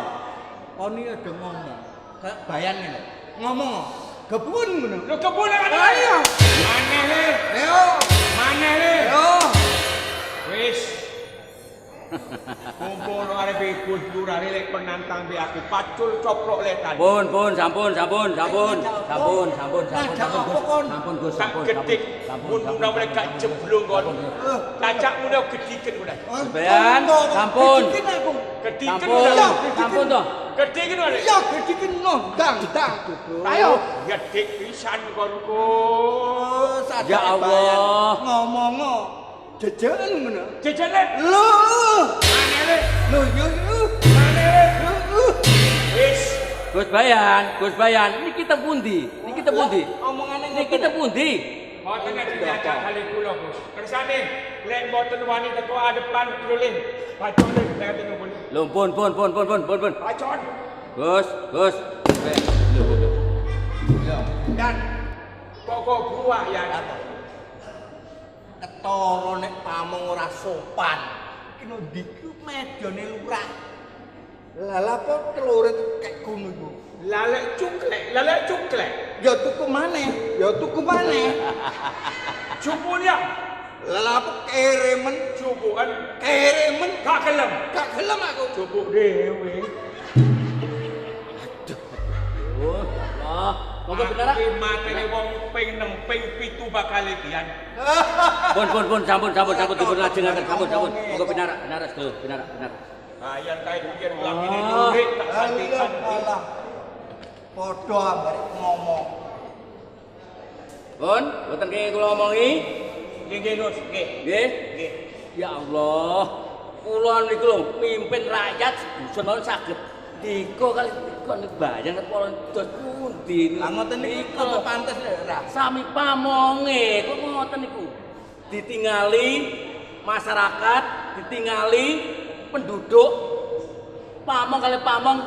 Kon iki ada ngomong. Kayak bayan lho. Ngomong. Kebun ngono. Lu kebun kan? Ayo. Maneh. Ayo. Maneh. Ayo. Wis. Kumpul arep ikut lurane lek penantang be aku pacul coplok letan. Pun, sampun. Gus, Tak gedik, mun mudah mulai gak jeblong kon. Cacakmu udah gediken udah. Bayan, sampun. Gediken udah. Sampun toh. Gediken udah. Ya gediken nondang. Ayo, gedik pisan konku. Ya Allah. Ngomong jejen ngono. Jejene. Lho. Maneh. Lho yo. Maneh. Wis. Gus Bayan, niki teng pundi? Omongane Niki teng pundi? Mboten ngajak kali kula, Bos. Kersane lek mboten wani teko adepan kruling. Bacone nek nunggu. Lho pun. Bacon. Gus. Lho. Dan pokok buah ya. Ketara nek pamong ora sopan. Iki no ndiku medone lurah. Lah apa telure kek ngono iku? Lalek cuklek. Ya tuku maneh. Cukunya. Lah apa keremen Cukukan. keremen Gak gelem. gak gelem aku. Cukuk dhewe. Oh, Allah. Monggo bener. Iki matene wong ping 6 ping 7 bakal lidian. Pun, sampun dipun lajengaken, sampun. Monggo bener sedulur, bener. Ayan kae pikir lagi ini durik tak gantikan. Allah. Padha ambek ngomong. Pun, boten kenging kula omongi. Nggih, Gus, nggih. Nggih. Ya Allah. Kula niku lho mimpin rakyat dusun mawon saged diko kali kok niku bayang kepala dos pundi. Lah ngoten niku apa pantes ora? Sami pamonge kok ngoten niku. Ditingali masyarakat, ditingali penduduk. Pamong kali pamong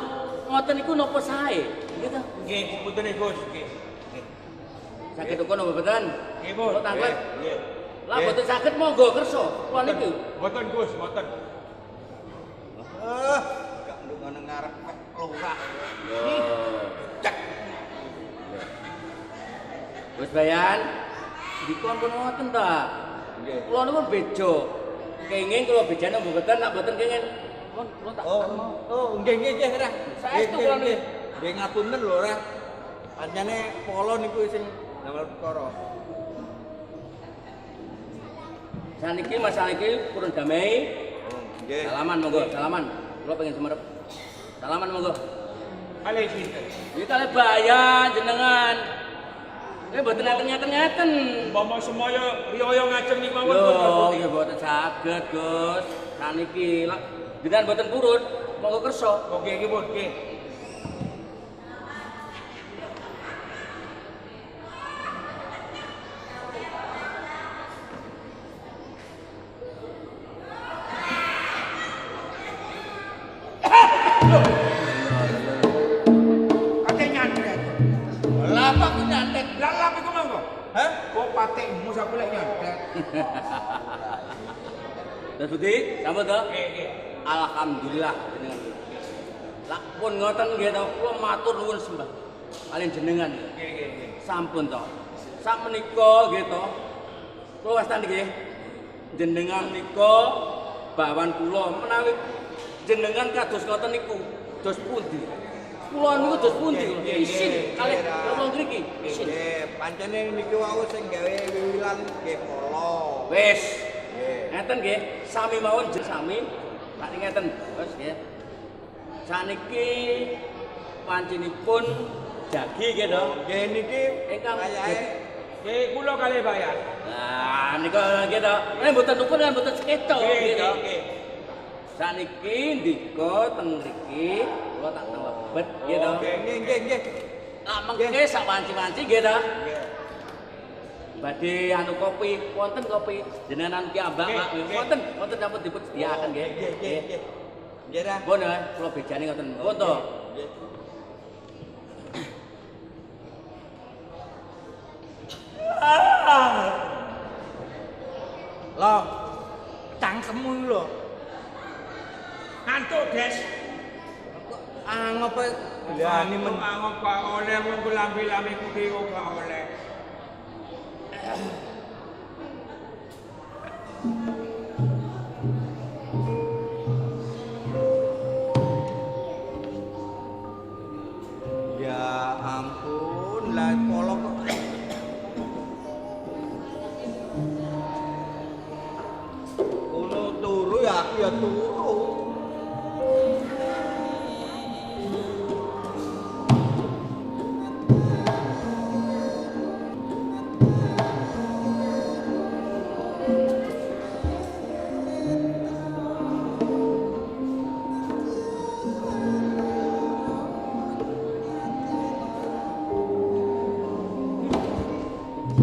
ngoten niku napa sae? Nggih ta? Nggih, punten Gus, nggih. Saged uga napa mboten? Nggih, Gus. Kok tanglet? Nggih. Lah mboten saged monggo kersa kula niku. Mboten Gus, mboten. Gak ndungane ngarep lurah. Cek. Wis Bayan, dikon pun ngoten ta. Nggih. Kula niku bejo. Kenging kula bejane mboten nak mboten kenging. Kula tak Nggih ora. Saestu kula niku. Nggih ngapunten lho ora. Pancene polo niku sing damel perkara. Saniki masalah iki purun damai. Nggih. Salaman monggo, salaman. Kula pengen semerep. Salaman monggo. Kali sinten? Iki kali bayan jenengan. Mboten ngaten-ngaten. Umpama semaya riyaya ngajeng niku mawon. Lho, nggih mboten saged, Gus. Saniki lak jenengan mboten purun, monggo kersa. Oke, nggih, Pun. Nggih. Kate nyantet. Lah apa ku nyantet? Lah lap iku monggo. Hah? Kok patekmu sak golek nyantet. Terus Budi, sambut to? Nggih. Alhamdulillah jenengan. Lak pun ngoten nggih to, kula matur nuwun sembah. Kalian jenengan. Nggih. Sampun to. Sak menika nggih to. Kula wastan nggih. Jenengan nika bawan kula menawi jenengan kados ngoten niku dos pundi? Kula niku dos pundi? Isin kalih kula ngriki. Isin. Nggih, pancene niki wau sing gawe wiwilan nggih kala. Wis. Ngeten nggih, sami mawon sami. Tak ngeten, Bos nggih. Saniki pancinipun jagi nggih to. Nggih niki Ingkang Nggih, kula kalih bayar. Nah, nika nggih to. Mboten tuku lan mboten seketo nggih to. Nggih. Saniki ndika teng mriki kula tak telebet nggih to. Nggih. Lah mengke sak wanci-wanci nggih to. Badhe anu kopi, wonten kopi jenengan anu ki ambak Pak. Wonten sampun dipun sediakaken nggih. Nggih. Nggih ra. Pun kula bejane ngoten. Pun to. Lah cangkemmu lho. Ngantuk, Des. Angop Lani mengangop gak oleh wong lambi-lambi ku dhewe gak oleh. Ya ampun, lah kala kok. Kono turu ya aku ya turu.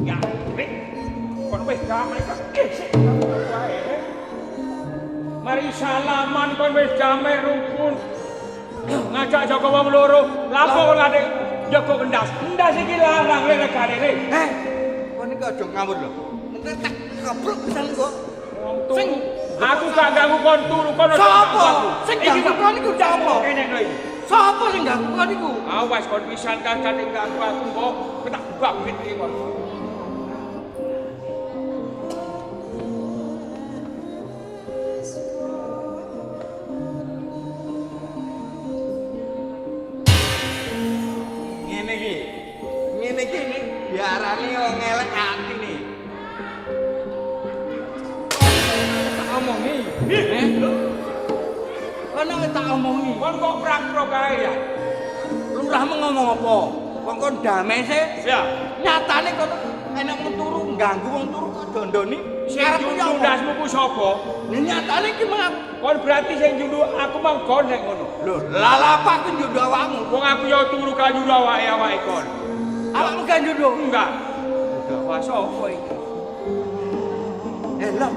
Ya, Rik. Kon wis damai kok isik wae. Mari salaman kon wis damai rukun. Ngajak Joko wong loro, lapo kon ade Joko endas. Endas iki larang le negane Rik. Kon iki aja ngawur lho. Mengko tak kabruk pisan kok. Wong turu. Aku gak ganggu kon turu kon aja Sapa? ganggu. Sing ganggu kon iku sapa? Kene lho iki. Sapa sing ganggu kon iku? Awas kon pisan kan kate ganggu aku kok ketak babit iki kon. Ngene iki diarani wong elek ati nih. Tak omongi. Kono tak omongi. Kon kok prak-prak kae ya. Lurahmu ngomong apa? Wong kon damai sih. Ya. Nyatane kon enek wong turu ganggu wong turu kok dondoni. Sing jundu ndasmu ku sapa? Nyatane ki mah Kon berarti sing jundu aku mang kon nek ngono. lho, lala apa aku njodo awakmu? Wong aku yo turu ka jundu awake kon. Awakmu kan njodo? Enggak. Udah wah sapa iki? Lho,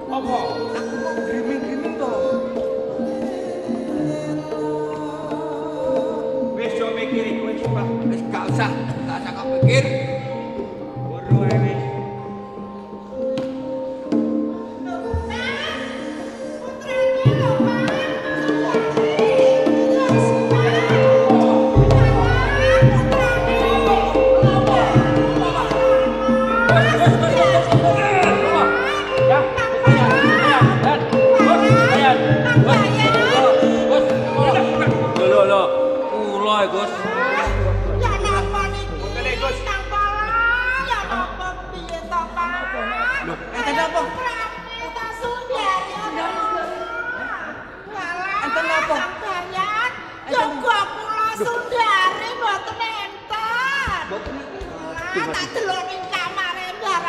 Apa? aku kok griming-griming to. Wis yo mikir iku wis Pak. Wis gak usah kau pikir. Buru ae wis. Kula Gus. Ya napa niku? Napa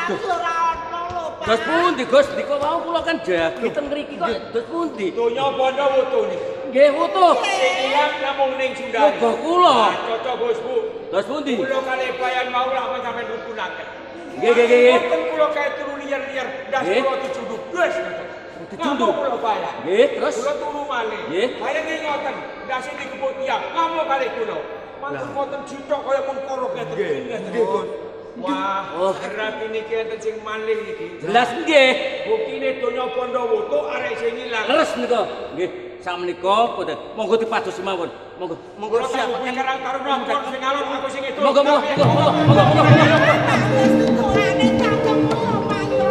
Aku ora ono lho, Pak. Dos pundi, Gus? Diko mau kula kan jagi ten mriki kok dos pundi? Donya bondo foto nih. Nggih, foto. Sing ilang namung ning Sundari. Moga kula. Cocok Gus Bu. Dos pundi? Kula kali bayan mau lah sampean rukunaken. Nggih. Mboten kula kae turu liar-liar, ndas Nggih. kula dicunduk. Wes. Dicunduk? Ngamuk kula bayar. Nggih, terus? Kula turu malih. Nggih. Bayang ngoten, ndase dikebut tiang. Ngamuk kali kula. Mantun ngoten citok kaya mun korok ngeten. Nggih, Gus. Wah, berarti niki enten sing malih iki. Jelas nggih. Buktine donya Bondowoto arek sing ilang. Leres nika. Nggih, sakmenika boten. Monggo dipadosi mawon. Monggo. Monggo Kula siap. tak karang karo nonton sing alon aku sing itu. Monggo. Wis tuturane cangkem lho, Pak yo.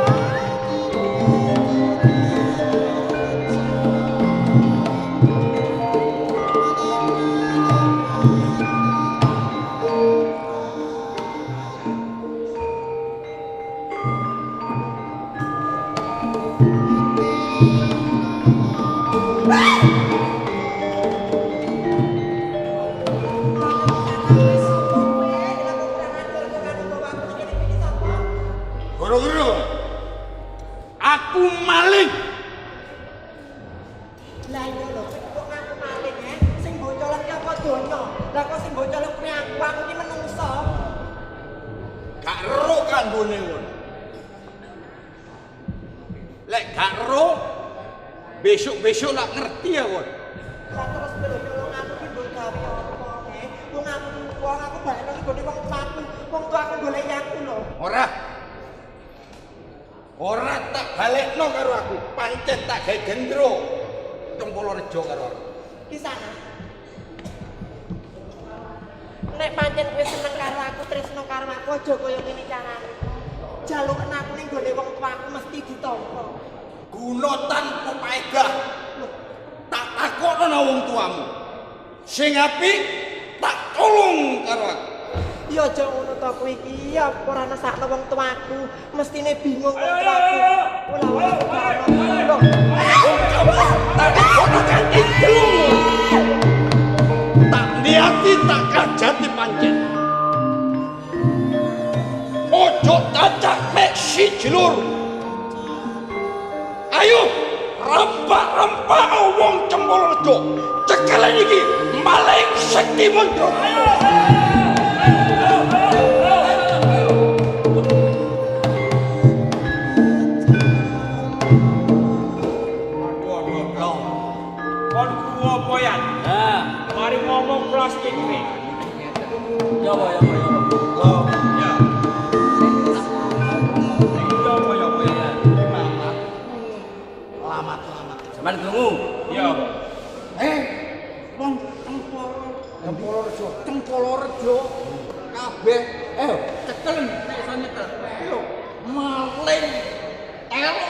Guru-guru, aku maling. Lah iya lho, kok ngaku maling sing mbok colok ki apa donya? Lah kok sing mbok colok kuwi aku ki menungso. Gak ero kanggone ngono. Lek gak ero, besok-besok lak ngerti ya kon. Lah terus mbok colok aku ki mbok gawe apa? Wong aku balik nang gone wong tuaku. Wong tuaku golek aku lho. Ora tak balekno karo aku, pancen tak gawe gendro. Tempolo Rejo karo aku. Di sana. Nek pancen kowe seneng karo aku, tresno karo aku, aja kaya ngene carane. Jaluken aku ning gone wong tuaku mesti ditampa. Guna tanpa paedah. Tak takokno nang wong tuamu. Sing apik tak tolong karo aku. Ya aja ngono to kowe iki, ya ora nesakno wong tuaku, mestine bingung wong tuaku. Tak niati tak kajati pancen. Ojo cacak mek siji lur. Ayo rempak-rempak wong Cempol Rejo. Cekelen iki maling Sekti Mondro. Kon kuwo apa ya? Mari ngomong plastik nih. Ya apa. Ya. Lamat. Sampeyan krungu? Ya. Wong Cempolo Rejo kabeh cekelen nek iso nyekel. Yo maling telo.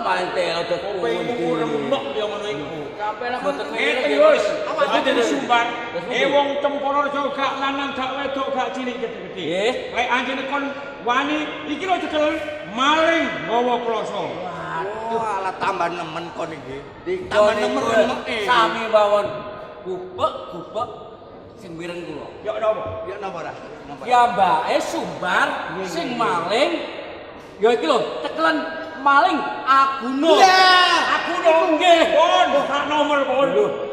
Main telo dos Kowe remuk ya ngono iku. Kabeh lah boten Ngeten Gus. Dadi Sumbar. Wong Cempolo Rejo gak lanang gak wedok gak cilik gede-gede. Nggih. Lek anjene kon wani iki lho cekelen maling nggawa kloso. Alah tambah nemen kon iki. Tambah nemen sami mawon. Gubek sing mireng kula. Ya napa? Ya napa ora? Ya mbake Sumbar sing maling. Ya iki lho, cekelen maling Aguno. Aguno nggih, Pon. Sak nomor Pon.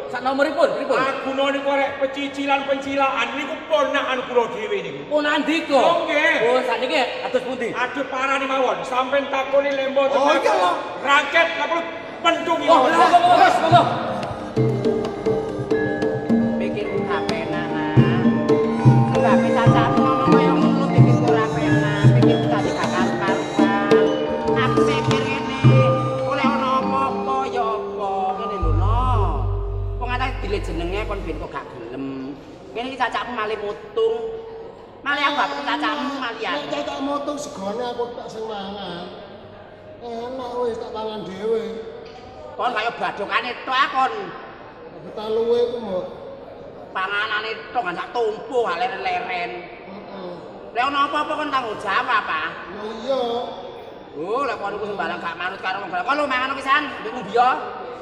Sak nomoripun pripun? Aguno niku arek pecicilan-pencilaan niku ponakan kula dhewe niku. Ponakan Dika. Oh, nggih. Oh, sakniki atus pundi? Aduh parani mawon, sampean takoni lembo Oh, iya lho. raket apa pentung iki. Oh, monggo. Pikirku gak penak, Nak. Gak bisa cacamu ngomong kaya ngono pikirku ora penak. Pikirku tadi gak karu-karuan. Aku pikir ngene, oleh ana apa-apa ya apa ngene lho, no. Wong ate dile jenenge kon ben kok gak gelem. Ngene iki cacakmu malih mutung. Malih aku gak perlu cacakmu malian. Nek tak motung segone aku tak sing mangan. Enak wis tak pangan dhewe. Kon kaya badokane tok kon. Betah luwe ku mbok. Panganane tok gak sak tumpu gak leren-leren. Heeh. Lek ana apa-apa kon tanggung jawab apa? Ya iya. Oh, lek kono ku sembarang gak manut karo wong. Kon lu mangan pisan, mbek ngombe ya.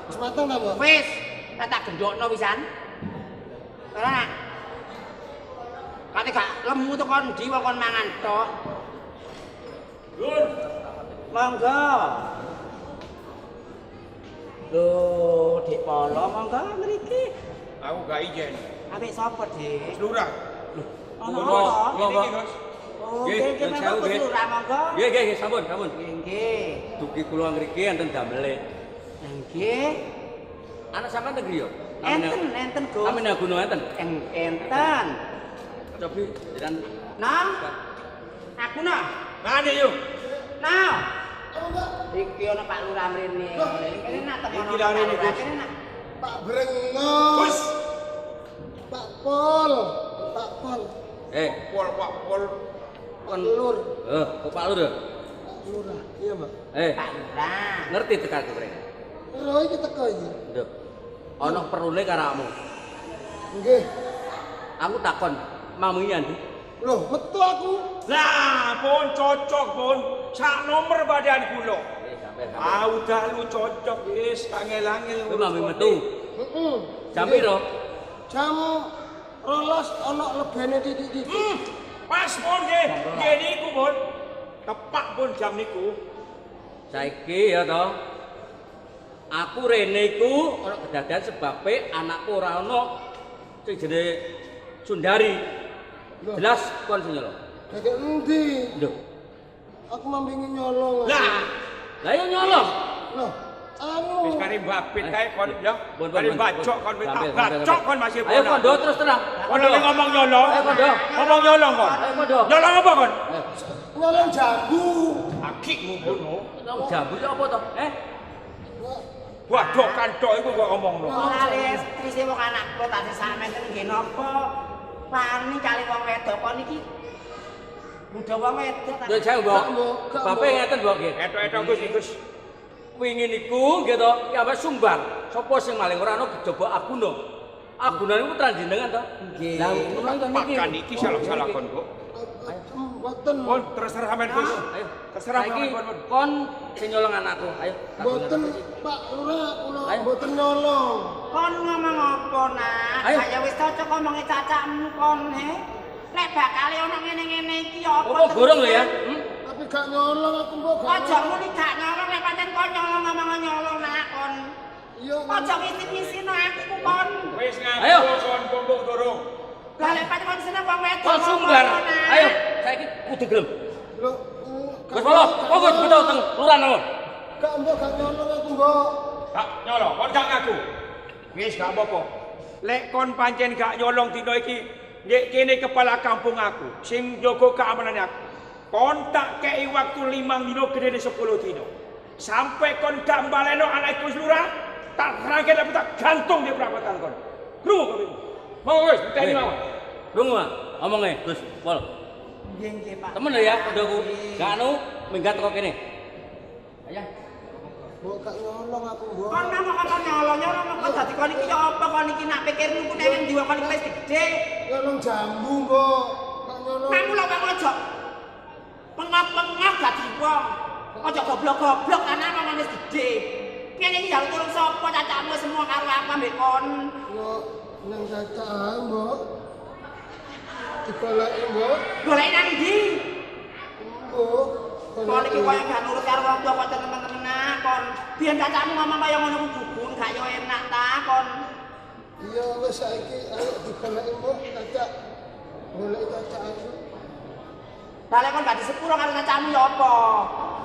Wis mateng ta, Mbok? Wis, tak gendhokno pisan. Ora nak. Kate gak lemu to kon ndi wong kon mangan tok. Nun. Monggo. Loh, Dik Polo monggo mriki. Aku gak ijen. Ambek sapa, Dik? Lurah. Ono Monggo, apa? monggo. Iki, Gus. Oh, Nggih, nggih, nyun monggo sewu, Gus nggih. Lurah monggo. Nggih, sampun, sampun. Nggih. Dugi kula ngriki enten damele. Nggih. Anak sampean teng griya? Enten, Gus. Namine gunung enten. Enten. Cobi jiran. Nah. Aku nah. Ngene yuk. Nah. Iki ana Pak Lurah mrene. Kene nak temono. Iki lare ini, Gus. Kene nak. Pak Brengos. Gus. Pak Pol. Pak Pol. Pol, Pak Pol. Pak Lur. Kok Pak Lur ya? Pak Lurah. Iya, Mbak. Pak Lurah. Ngerti tekan kowe. Roh iki teko iki. Nduk. Ana perlune karo awakmu. Nggih. Aku takon, mamu iki ndi? Loh, metu aku. Lah, pun cocok pun. Sak nomor badan kula. Sampai. Udah lu cocok wis angel-angel. Kowe mamu metu. Heeh. Jam piro? Jam 12 ana lebene titik-titik. Pas pun nggih. Nggih niku pun. Tepak pun jam niku. Saiki ya to. Aku rene iku ana kedadian sebabe anakku ora ana sing jenenge Sundari. Jelas kon sing nyolong. Dadi endi? Nduk. Aku mambingi nyolong. Lah, Lah ya nyolong. Loh, anu. wis kari babit kae kon ya. Bon, Kari bon. bacok kon wis tak Sampai. bacok kon masih Ayo kondo terus terang. Kon nek ngomong nyolong. Ayo kondo. Ngomong nyolong kon. Ayo kondo. Nyolong apa kon? Nyolong jambu. Akikmu ngono. Jambu iki apa to? Wadokan tok iku kok ngomongno. Ora wis trisi wong anak kula tak sampeyan nggih napa? Wani kali wong wedok kon iki. Muda wong wedok. Yo jauh, Mbok. Bapak ngeten, Mbok nggih. Etok-etok Gus Gus. Wingi niku nggih to, ki ambek sumbang. Sapa sing maling ora ana kejaba Aguna. Aguna niku putra jenengan to? Nggih. Lah kula niki. Pakan iki salah-salah kon, Bu. Mboten. Pun terserah sampean Gus. Ayo. Terserah Saiki sampean pun. kon sing nyolong anakku. Ayo. Mboten Pak Lurah, kula Ayo. mboten nyolong. Kon ngomong apa, Nak? Ayo. Kaya wis cocok ngomongi cacakmu kon, he. Nek bakal ana ngene-ngene iki apa? Oh, gorong lho ya. Tapi gak nyolong aku mbok gak. Aja muni gak nyolong nek pancen kon nyolong ngomong nyolong nak kon. Iya. Aja ngisi-ngisi aku kon. Wis Ayo. ngaku kon kumpul durung. Lah lek pancen kon seneng wong wedok. Kon sumbar. Ayo, saiki kudu gelem. Lho, Wis polo, fokus betul teng lurah nang. gak mbok gak nyolong aku mbok. Gak nyolong, kon gak ngaku. Wis gak apa-apa. Lek kon pancen gak nyolong dino iki, nggih kene kepala kampung aku sing njogo keamanan aku. Kon tak kei waktu 5 dino gedene 10 dino. Sampai kon gak mbaleno anakku wis lurah, tak rangket aku tak gantung di perapatan kon. Krungu kowe. Mau wis, teni mawon. Rungu ah, omonge, Gus. Pol. Nggih nggih, Pak. Temen lho ya, kondoku. Gak anu minggat kok kene. Ayo. Mbok gak nyolong aku mbok. Kon ngomong nyolong kok dadi kon iki ya apa kon iki nak pikirmu ku nek ndi kon iki wis gedhe. Nyolong jambu mbok. Gak nyolong. Kamu lho kok aja. Pengap-pengap dadi wong. Aja goblok-goblok anak ngomong wis gedhe. Kene iki jaluk tulung sapa cacakmu semua karo aku ambek kon. Yo nang cacah mbok. Dikoleki mbok. Golek nang ndi? Mbok. Kon iki koyo gak nurut karo wong tua kok temen-temen kon. Biyen cacakmu ngomong kaya ngono ku gugun gak yo enak ta kon. Iya wis saiki ayo dikoleki mbok cacah. Golek cacah aku. Balik kon gak disepuro karo cacakmu ya apa?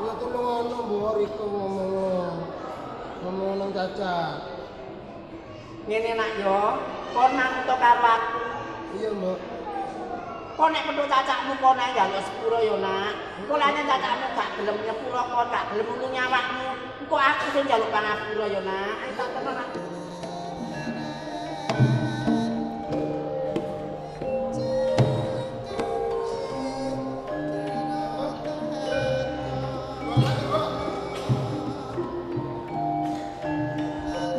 Ya tulung ono mbok Riko ngomong. Ngomong nang cacah. Ngene nak yo, kon manut karo aku. Iya mbok. Kon nek petuk cacakmu kon ae njaluk sepuro yo nak. Engko lek cacakmu gak gelem nyepuro kon gak gelem nulungi awakmu, engko aku sing njaluk pangapura yo nak. Ayo tak tenan nak.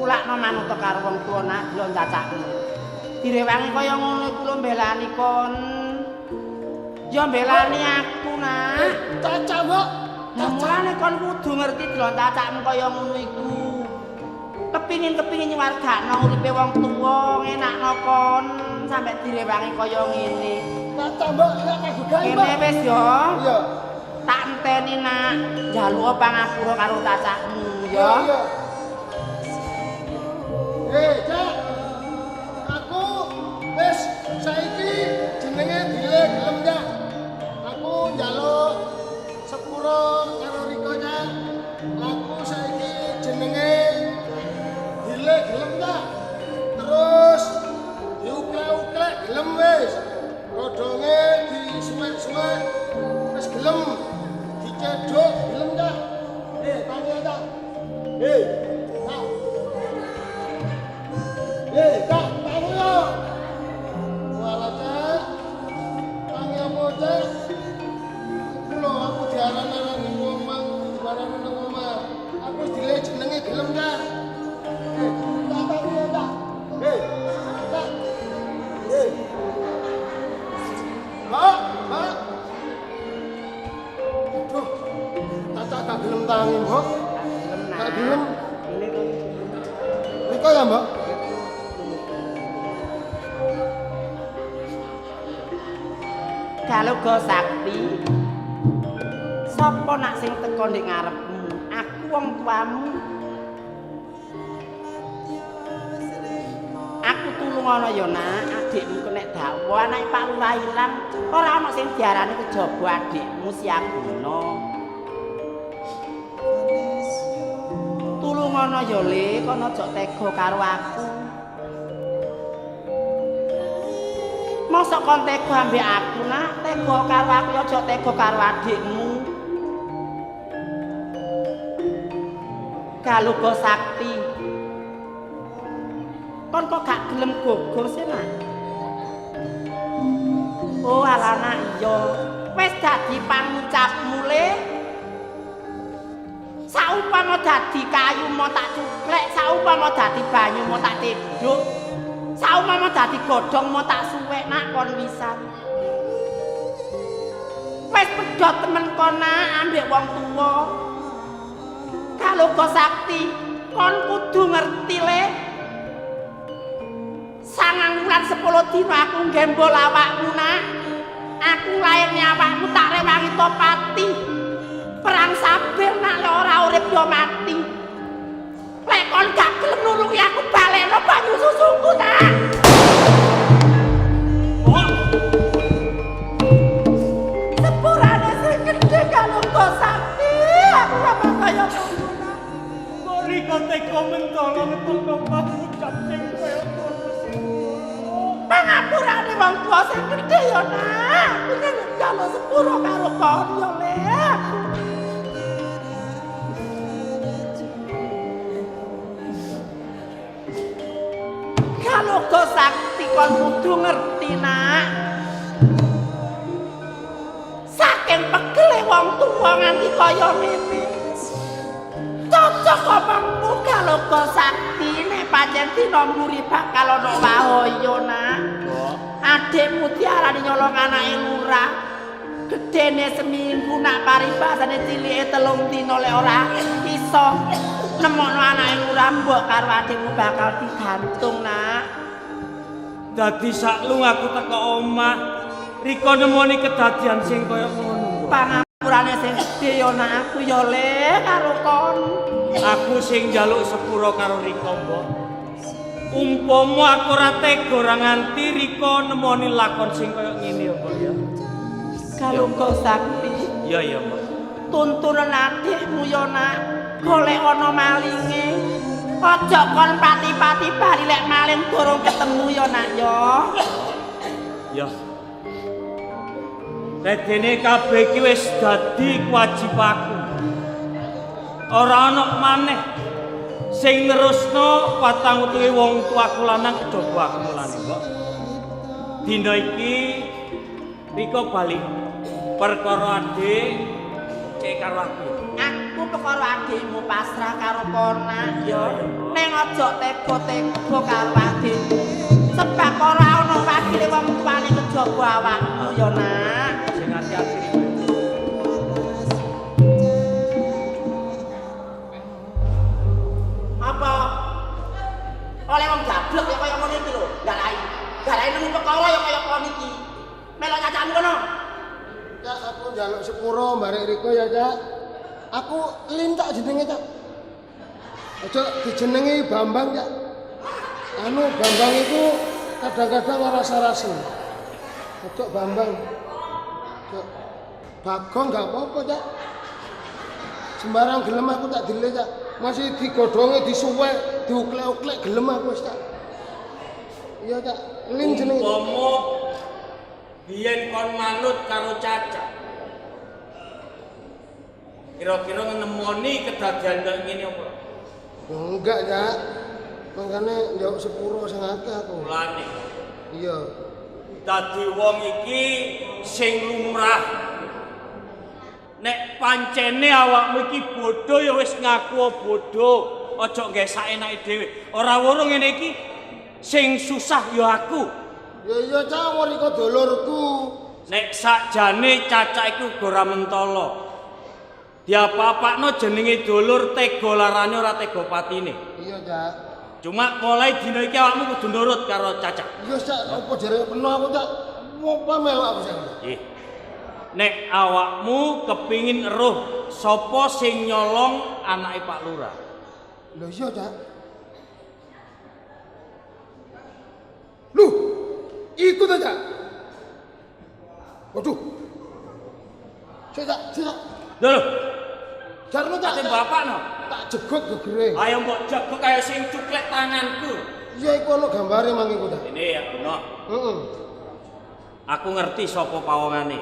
Kulakno manut karo wong tuwa nak delok cacakmu. Direwangi kaya ngono iku lho mbelani kon. Ya mbelani aku nak. Cacah mbok. Nah, mulane kon kudu ngerti delok cacakmu kaya ngono iku. Kepingin nyuwargakno uripe wong tuwa, ngenakno kon sampe direwangi kaya ngene. Cacah mbok nek kegugan mbok. Kene wis yo. Iya. Tak ngenteni nak njaluk pangapura karo cacakmu ya. Cak. Aku wis saiki jenenge Dile gelem Cak. Aku njaluk sepuro karo Riko Cak. Aku saiki jenenge Dile gelem Cak. Terus diuklek-uklek gelem wis. Rodonge disuwek-suwek wis gelem. Dicedhok gelem Cak. Tangi Cak. Cak. Kak, tangi yo. Walah Cak. Tangi apa Cak? Lho aku diaran-arani wong mang diarani nang omah. Aku wis dile jenenge gelem Cak. Tak tangi yo Cak. Cak. Mbak. Aduh. Cak gak gelem tangi, Mbok. Gak gelem. Riko ya, Mbak? Kaloga Sakti. Sapa nak sing teko ndek ngarepmu? Aku wong tuamu. Aku tulungono ya nak, adikmu kena dakwa anake Pak Lurah ilang. Ora ana sing diarani kejaba adikmu si Aguna. Tulungono ya Le, kono aja tega karo aku. Mosok kon tega ambek aku nak, tega karo aku ya aja tega karo adikmu. Kaloga Sakti. Kon kok gak gelem gugur sih nak? Oh alana iya, wis dadi pangucapmu Le. Saupama dadi kayu mau tak cuklek, saupama dadi banyu mau tak tedhuk. Saupama dadi godhong mau tak suwek nak kon wisan. Wis pedhot temen kon nak ambek wong tuwa. Kaloga Sakti, kon kudu ngerti Le. 9 wulan 10 dina aku nggembol awakmu nak. Aku lairne awakmu tak rewangi topati. Perang sabir nak le ora urip yo mati. Lek kon gak gelem nulungi aku balekno banyu susuku nak. Sepurane sing gedhe Kaloga Sakti, aku apa kaya ngono. Kok Riko teko mentolo ngetokno pangucap sing kaya ngono. Pangapurane wong tuwa sing gedhe ya nak. Kuwi njaluk sepuro karo kon yo Le. Kaloga Sakti kon kudu ngerti nak. Saking pegele wong tuwa nganti kaya ngene. Cocok omongmu Kaloga Sakti nek pancen dina mburi bakal ana wahaya nak. Adikmu diarani nyolong anake lurah. Gedene seminggu nak paribasane cilike 3 dina lek ora iso nemokno anake lurah mbok karo adikmu bakal digantung nak. Dadi saklung aku teko omah, Riko nemoni kedadian sing kaya ngono. Pangapurane sing gedhe ya nak aku ya Le karo kon. Aku sing njaluk sepuro karo Riko, Mbok. Umpama aku ora tega ora nganti Riko nemoni lakon sing kaya ngene ya, Mbok ya. Kaloga Sakti. Iya, Mbok. Tuntunan adikmu ya nak, golek ana malinge. Aja kon pati-pati bali lek maling durung ketemu ya nak ya. Ya. Dene kabeh iki wis dadi kewajibanku. Ora ana maneh sing nerusno patang-utuhe wong tuaku lanang kejaba aku mulane, Mbok. Dina iki Riko bali perkara adik cek karo aku. Aku perkara adikmu pasrah karo konak ya. Ning aja tega-tega karo adikmu. Sebab ora ana wakile wong tuane kejaba awakmu ya nak. Sing ati-ati. Apa? Oleh wong gablek ya kaya ngono iki lho, galai nemu perkara ya kaya kono iki. Melok cacakmu kono. Ya aku njaluk ndak sepuro barek riko ya, Cak. Aku Lin tak jenenge, Cak. Aja dijenengi Bambang, Cak. Anu Bambang itu kadang-kadang rasa-rasa. Ojo Bambang. Ojo Bagong gak apa-apa, Cak. Sembarang gelem aku tak dile, Cak. Masih digodhongi, disuwek, diuklek-uklek gelem aku wis, Cak. Iya, Cak. Lin jenenge. Umpama biyen kon manut karo Caca. Kira-kira nemoni kedadian kaya ngene apa? Enggak, Cak. Makane njawab sepuro sing akeh aku. Mulane Iya. dadi wong iki sing lumrah. Nek pancene awakmu iki bodho ya wis ngaku bodho. Aja nggae saenake dhewe. Ora weruh ngene iki sing susah ya aku. Ya iya, Cak, mriko dulurku. Nek sakjane Caca iku ora mentala. Diapa-apakno jenenge dulur tega larane ora tega patine. Iya, Cak. Cuma mulai dina iki awakmu kudu nurut karo Caca. Iya, Cak, apa jare peno aku, Cak? Ngopo melok aku sing. Nggih. Nek awakmu kepingin eruh sapa sing nyolong anake Pak Lurah. Lho iya, Cak. Loh, iku ta, Cak? Waduh. Cak. Lho, Jarno, Cak. ate bapakno. Tak jegot gegere. Ayo mbok jago kaya sing cuklek tanganku. Iya, iku ana gambare mangke ku, Cak. Ini ya Bruno. Heeh. Aku ngerti sapa pawongane.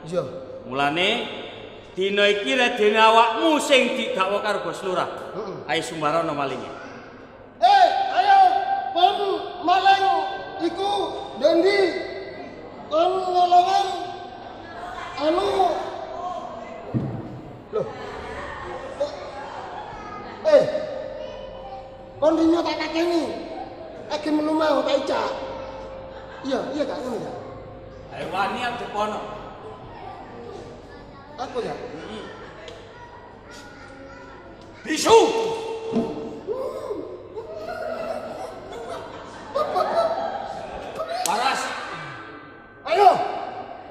Iya. Mulane dina iki redene awakmu sing didakwa karo Bos Lurah. Heeh. Ayo sumbarono malinge. Ayo, kon maling iku Dendi. Kon ngolongan anu. Loh. Kon dinyo tak kakeni. Aki menumah tak icak. Iya Kak, ngono ya. Ayo wani am depono. Aku ya. Bisu. Paras. Ayo.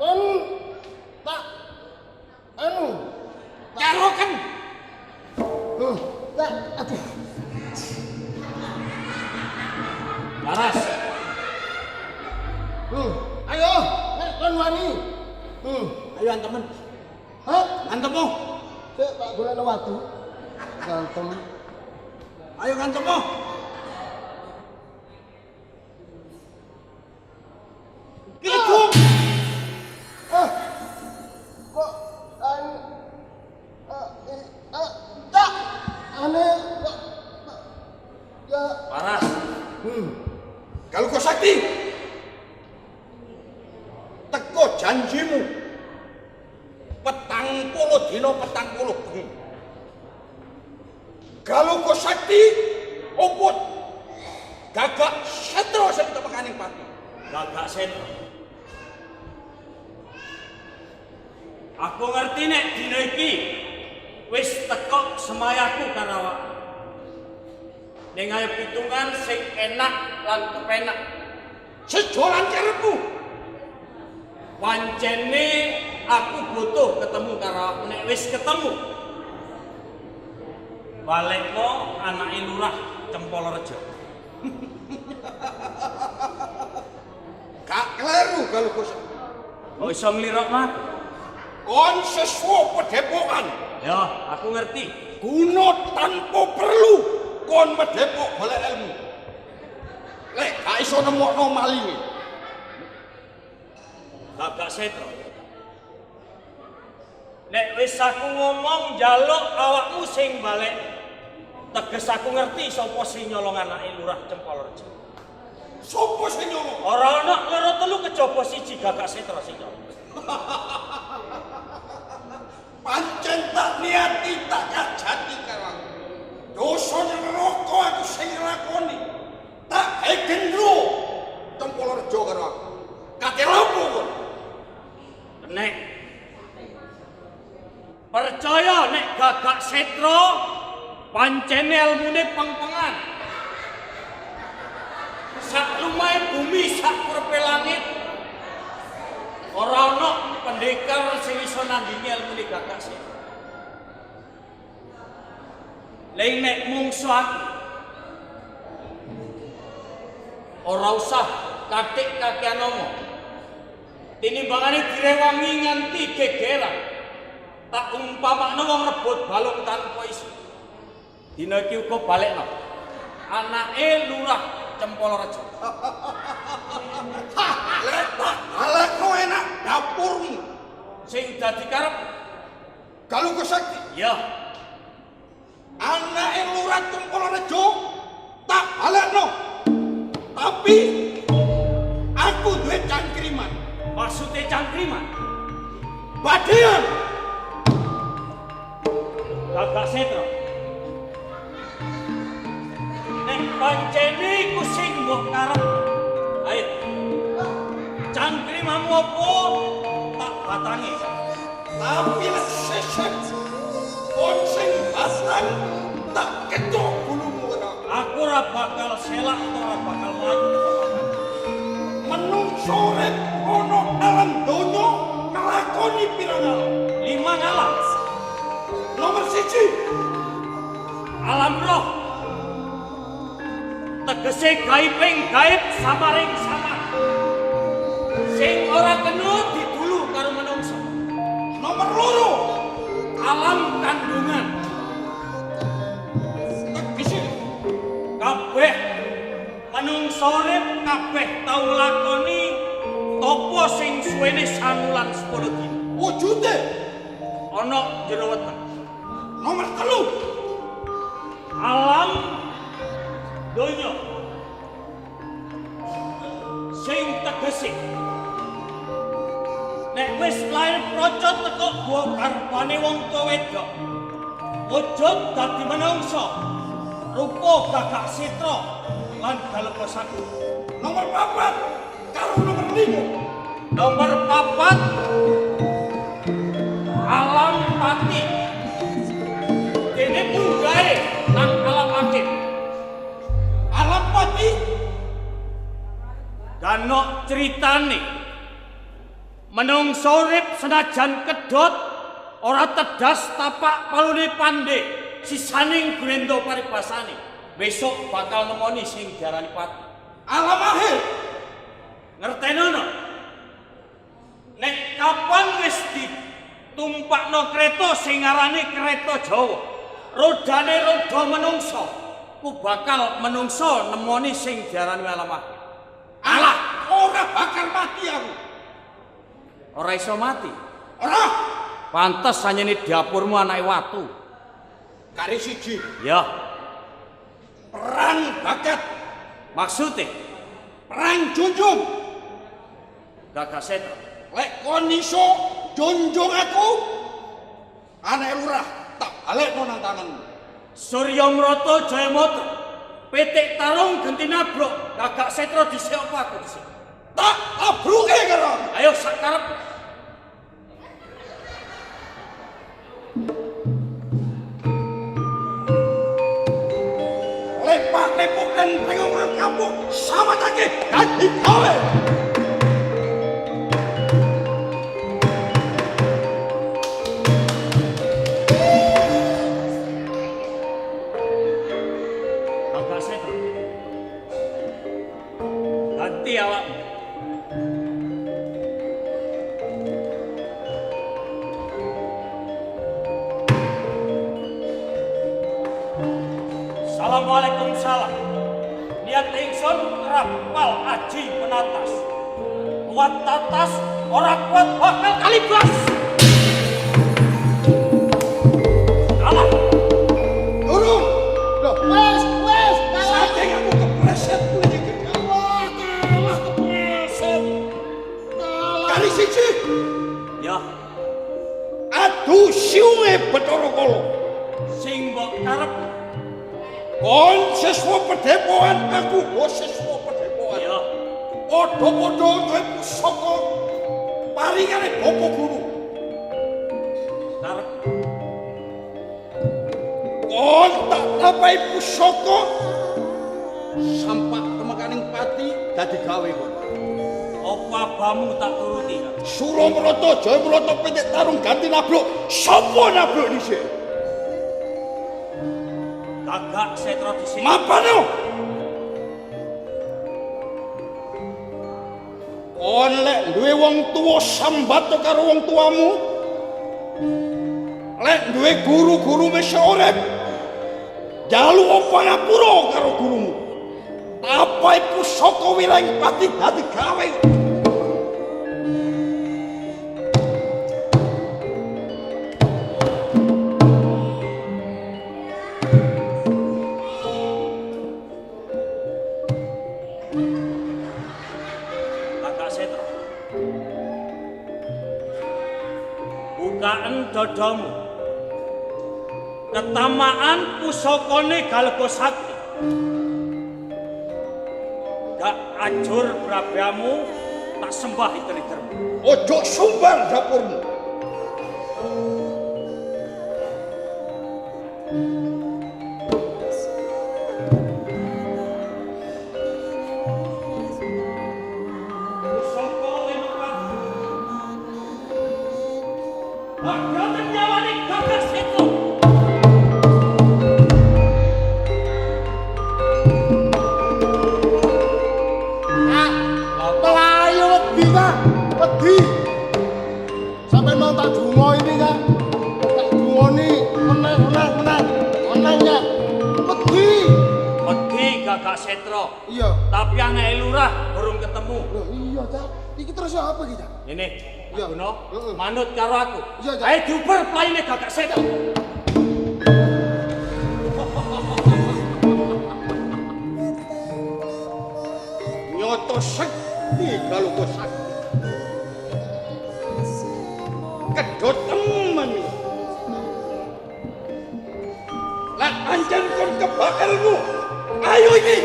Kon tak anu. Caroken. Tak aduh. Paras. Ayo, nek kon wani. Ayo antemen. Hah? Antemu. Sik tak golekno watu. Gantem. Ayo antemu. Gitu. Kok tak aneh kok ya Paras. Kalau kau sakti, teko janjimu. Petang puluh dino petang puluh bengi. Kalau kau sakti, opot. Gagak setro sing tepekaning pati. Gagak setro. Aku ngerti nek dina iki wis teko semayaku karo awak. Ning ayo pitungan sing enak lan kepenak. Sejolan karepku. Pancene aku butuh ketemu karo awakmu. Nek wis ketemu balekno anake Lurah Cempolrejo. Gak kleru kalau kau sakti. Kok iso nglirok mah? Kon sesuai pedepokan. Ya, aku ngerti. Kuno tanpa perlu kon medepok golek ilmu. Lek gak iso nemokno malinge. Gagak setro. Nek wis aku ngomong njaluk awakmu sing balik. Teges aku ngerti sapa sing nyolong anake Lurah Cempolrejo. Sopo sing nyolong? Ora ana loro telu kejaba siji Gagak setro sing nyolong. Pancen tak niati tak kajati karo aku. Dosa neraka aku sing nglakoni. Tak gendro Cempolrejo karo aku. Kate lapo kon? Nek percaya nek Gagak setro pancene ilmune peng-pengan. Sak lumahe bumi sak perpe langit ora ana pendekar sing iso nandingi ilmune Gagak Setra. Leng nek mungsu aku ora usah katik kakean ngomong. Tinimbangane direwangi nganti gegeran. Tak umpamakno wong rebut balung tanpa isi. Dina iki uga balekno. Anake Lurah Cempolrejo. Alekno enak dapurmu Sing dadi karep Galuh Sakti. ya Anake Lurah Cempolrejo tak balekno. Tapi aku duwe cangkriman. maksudnya cangkriman. Badean Gagak Setra. Nek pancene iku sing mbok karep. Ayo. Cangkrimanmu apa tak batangi. tapi sesek sing basang tak ketok bulumu kena. Aku ora bakal selak atau ora bakal maju tepakan. Menungso rek ono alam donya nglakoni pirang alam. 5 alam. Nomor 1 Alam roh. Tegese gaibing gaib samaring samar. Sing ora kena didulu karo menungso. nomor 2 Alam kandungan. tegese Kabeh menungso urip kabeh tau lakoni topo sing suwene 9 lan 10 dina. wujude. Ana jero weteng. Nomor 3 Alam donya. Sing tegese nek wis lair procot teko gua karpane wong tuwa wedok. Wujud dadi menungso. Rupa Gagak Setra lan Galuh Sakti. nomor 4 karo nomor 5 Nomor 4 alam pati. Dene munggahe nang alam akhir. alam pati Dano ceritane menungso urip senajan kedhot ora tedas tapak palune pandhe sisaning grendo paribasane. Besok bakal nemoni sing diarani pati. alam akhir Ngertenono? Nek kapan wis ditumpakno kereta sing arane kereta Jawa, rodane roda menungso, ku bakal menungso nemoni sing diarani alam akhir. alah ora bakal mati aku. Ora iso mati. Ora Pantes sanyene dapurmu anake watu. kari 1 Ya, perang bakat maksudnya perang junjung. Gagak Setra. Lek kon iso junjung aku anake Lurah tak balekno nang tanganmu. Surya Mrata Jayamata. Petik tarung genti nabrok. Gagak Setra dhisik apa aku dhisik? Tak abruke karo. Ayo sak karep. Lepak-lepok dan pengomongan kamu sama take dadi gawe. Gagak Setra. Ganti awakmu. Assalamualaikum salam. Niat ingsun rapal aji penatas. Kuat tatas, ora kuat bakal kalibas. Kalah. Durung. Loh, Wes, saking aku kepreset kuwi iki. kalah kepreset. Kali 1 Ya, adu siunge Bathara Kala. sing mbok karep. Kon siswa pedepokan aku siswa pedepokan. Ya, Padha-padha duwe pusaka paringane Bapak Guru. karep. Kon tak tapai pusaka sampak temekaning pati dadi gawe kon. Apa abamu tak turuti? Suramrata Jayamrata pitik tarung ganti nabluk. Sapa nabluk dhisik? Gagak Setra dhisik. Mapane? Kon lek duwe wong tuwa sambat karo wong tuamu. Lek duwe guru-guru wis urip. Jalu apa ngapura karo gurumu. Apa iku saka wilayah pati dadi gawe. Gagak Setra. Bukaan dodomu. Ketamaan pusakane Galga Sakti. Gak ajur brabamu tak sembah iter-itermu. Ojo sumbar dapurmu. Pusaka lemukan. Bagaimana nyawane Gagak Setra? Melayu wedi Kak, wedi. Sampai mau tak dungo ini Kak. Tak dungoni meneh ya. Wedi. Wedi Gagak Setra. Iya. Tapi anak lurah burung ketemu. Loh iya Cak. Iki terus apa iki Cak? Ini, Iya. Guna, Heeh. manut karo aku. Iya, Cak. Ayo diuber plaine Gagak Setra. Nyoto sekti Galga Sakti. Kedot temen. Lan anjen kon kebakelmu. Ayo iki.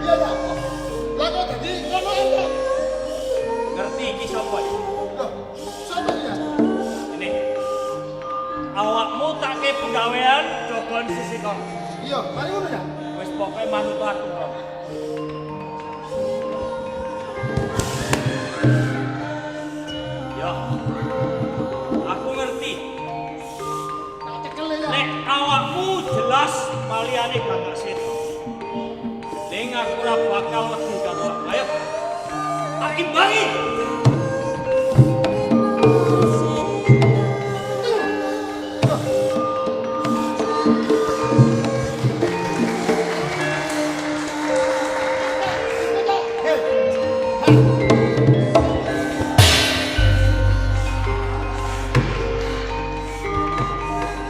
Iya Cak. Lah kok dadi ngono Cak? Ngerti iki sapa iki? Loh, sapa iki Cak? Ini. Awakmu tak ke penggawean dogon sisi kon. Iya, mari ngono Cak. Wis pokoke manut aku. Bro. Ya. Aku ngerti. Tak cekel ya. Nek awakmu jelas paliane Gagak Setra. Ning aku ora bakal wedi karo awakmu. Ayo. Tak imbangi.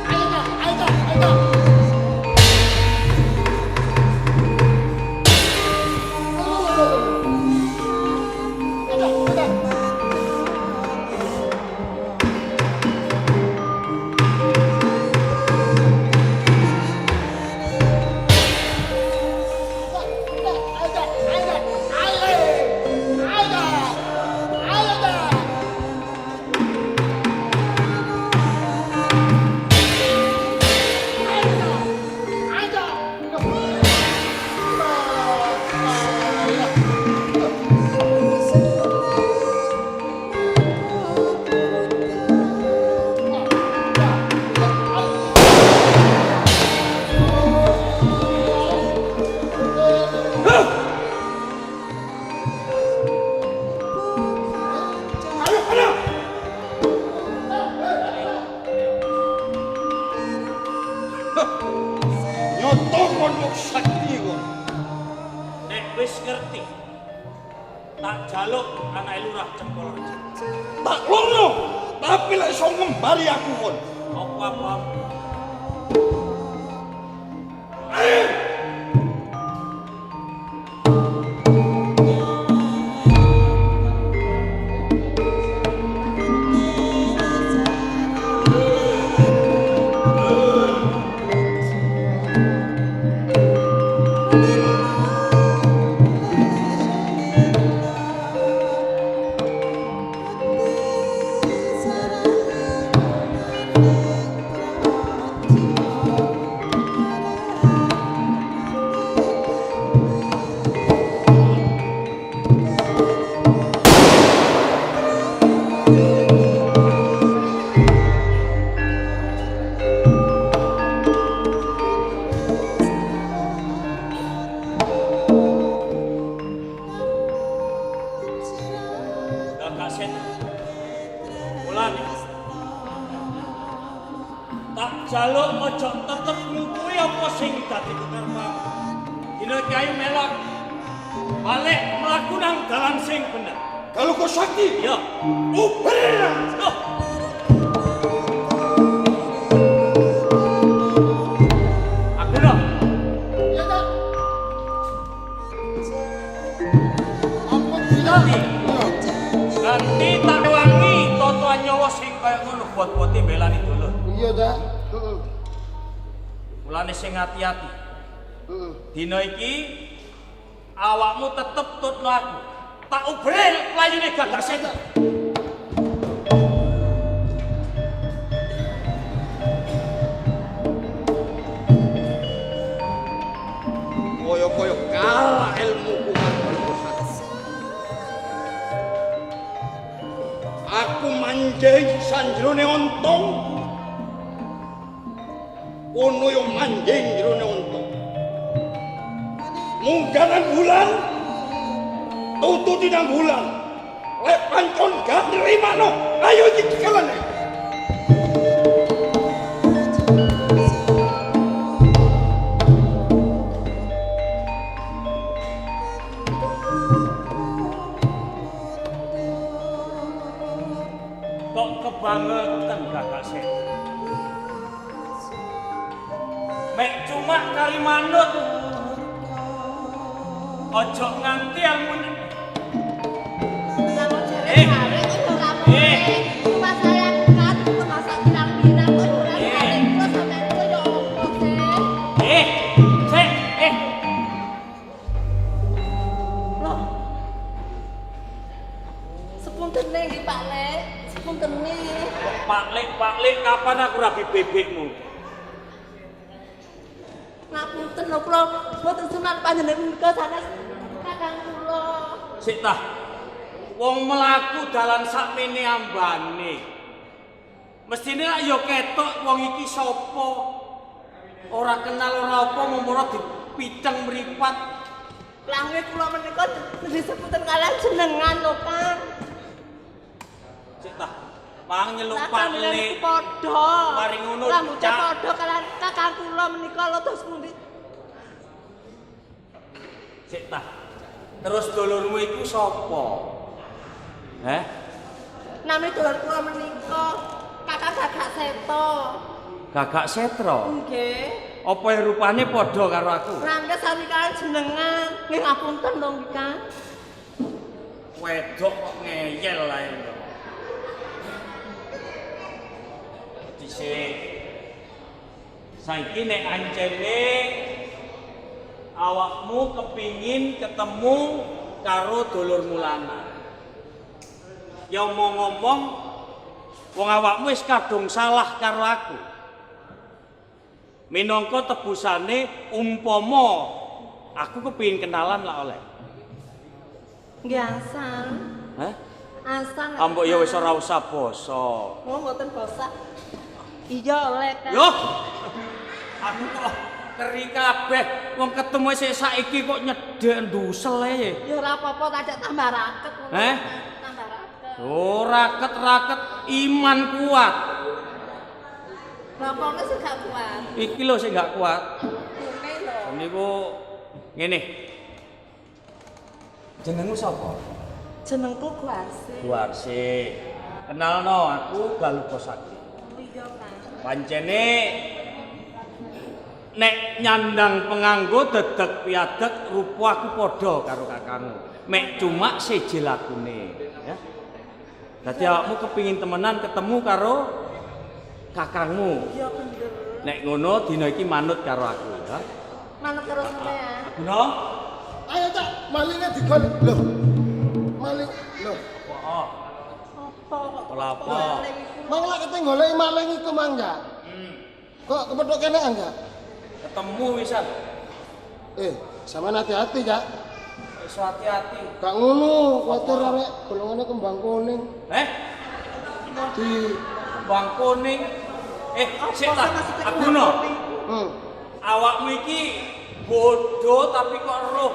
Ayo Cak, ayo Cak, ayo Cak. Nyoto kono sakti kon. Nek wis ngerti. Tak jaluk anak lurah Cempol Rejo. Tak lono, tapi lek iso ngembali aku kon. Apa-apa. Tak jaluk ojo tetep ngukui apa sing dadi kekarepmu. Dina iki ayo melok. Balik mlaku nang dalan sing bener. Kalau kau sakti, Ya. uber. Loh. Aku dah. Ya tak. Apa Ganti. Iya. Ganti tak wangi totoan nyawa sing kaya ngono buat-buate belani dulur. Iya tak. Heeh. Mulane sing hati-hati. Heeh. Dina iki awakmu tetep tutno aku. Tak ubrel layune gagak setan. Koyo-koyo kalah ilmuku karo aku manjing sanjrone ontong. Kono yo manjing jrone ontong. Munggaran bulan tututi nang bulan. Lek pancon gak nrimano, ayo iki dikalane. Kok kebangetan gagak setan. Mek cuma kali manut. Ojo nganti ilmu Pak Lek, kapan aku rabi bebekmu? Ngapunten lho kula mboten sunat panjenengan menika sanes kakang kula. Sik tah. Wong mlaku dalan sakmene ambane. Mestine lak ya ketok wong iki sapa. Ora kenal ora apa mumpara dipiteng mripat. Lange kula menika disebuten kalian jenengan lho, Kang. Sik tah. Mang nyeluk Pak Padha. Lek. Mari ngono, Rambutnya Cak. padha kalian kakang kula menika lho terus pundi? Sik tah. Terus dulurmu iku sapa? Heh? Nami dulur kula menika kakak Gagak Seto. Gagak Setro. Nggih. Apa rupane padha karo aku? Rangga sami kalian jenengan. Nggih ngapunten lho nggih, Kang. Wedok kok ngeyel ae lho. Dhisik. Saiki nek ancene awakmu kepingin ketemu karo dulurmu lanang. Ya ngomong-ngomong wong awakmu wis kadung salah karo aku. Minangka tebusane umpama aku kepingin kenalan lah oleh. Nggih asal. Hah? Asal. Ambok ya wis ora usah basa. Oh, mboten bosak. Iya oleh, Kang. Loh. Aku kok keri kabeh wong ketemu sik saiki kok nyedhek ndusel ae. Ya ora apa-apa tak tambah raket ngono. Heh? Tambah raket. Oh, raket-raket iman kuat. Bapakne sing gak kuat. Iki lho sing gak kuat. Ngene lho. Niku ngene. Jenengmu sapa? Jenengku Guarsi. Guarsi. Kenalno aku Galupa Sakti. Iya, Kang. Pancene nek nyandang penganggo dedeg piadeg rupa aku padha karo kakangmu. Mek cuma siji lakune, ya. Dadi awakmu kepingin temenan ketemu karo kakangmu. Iya bener. Nek ngono dina iki manut karo aku, ya. Manut karo sampean. Guna? Ayo cak, malingnya digolek. Loh. Maling. Loh. Oh, Apa kok Ola apa? maling iku? Mang lek kete golek maling iku mang ya. Kok kepethuk kene enggak? Ketemu wisan. Sampean hati-hati, Cak. Wis hati-hati. Gak ngono, kuwatir arek golongane kembang kuning. Di Bang kuning. Sik ta. Aku no. Awakmu iki bodoh tapi kok roh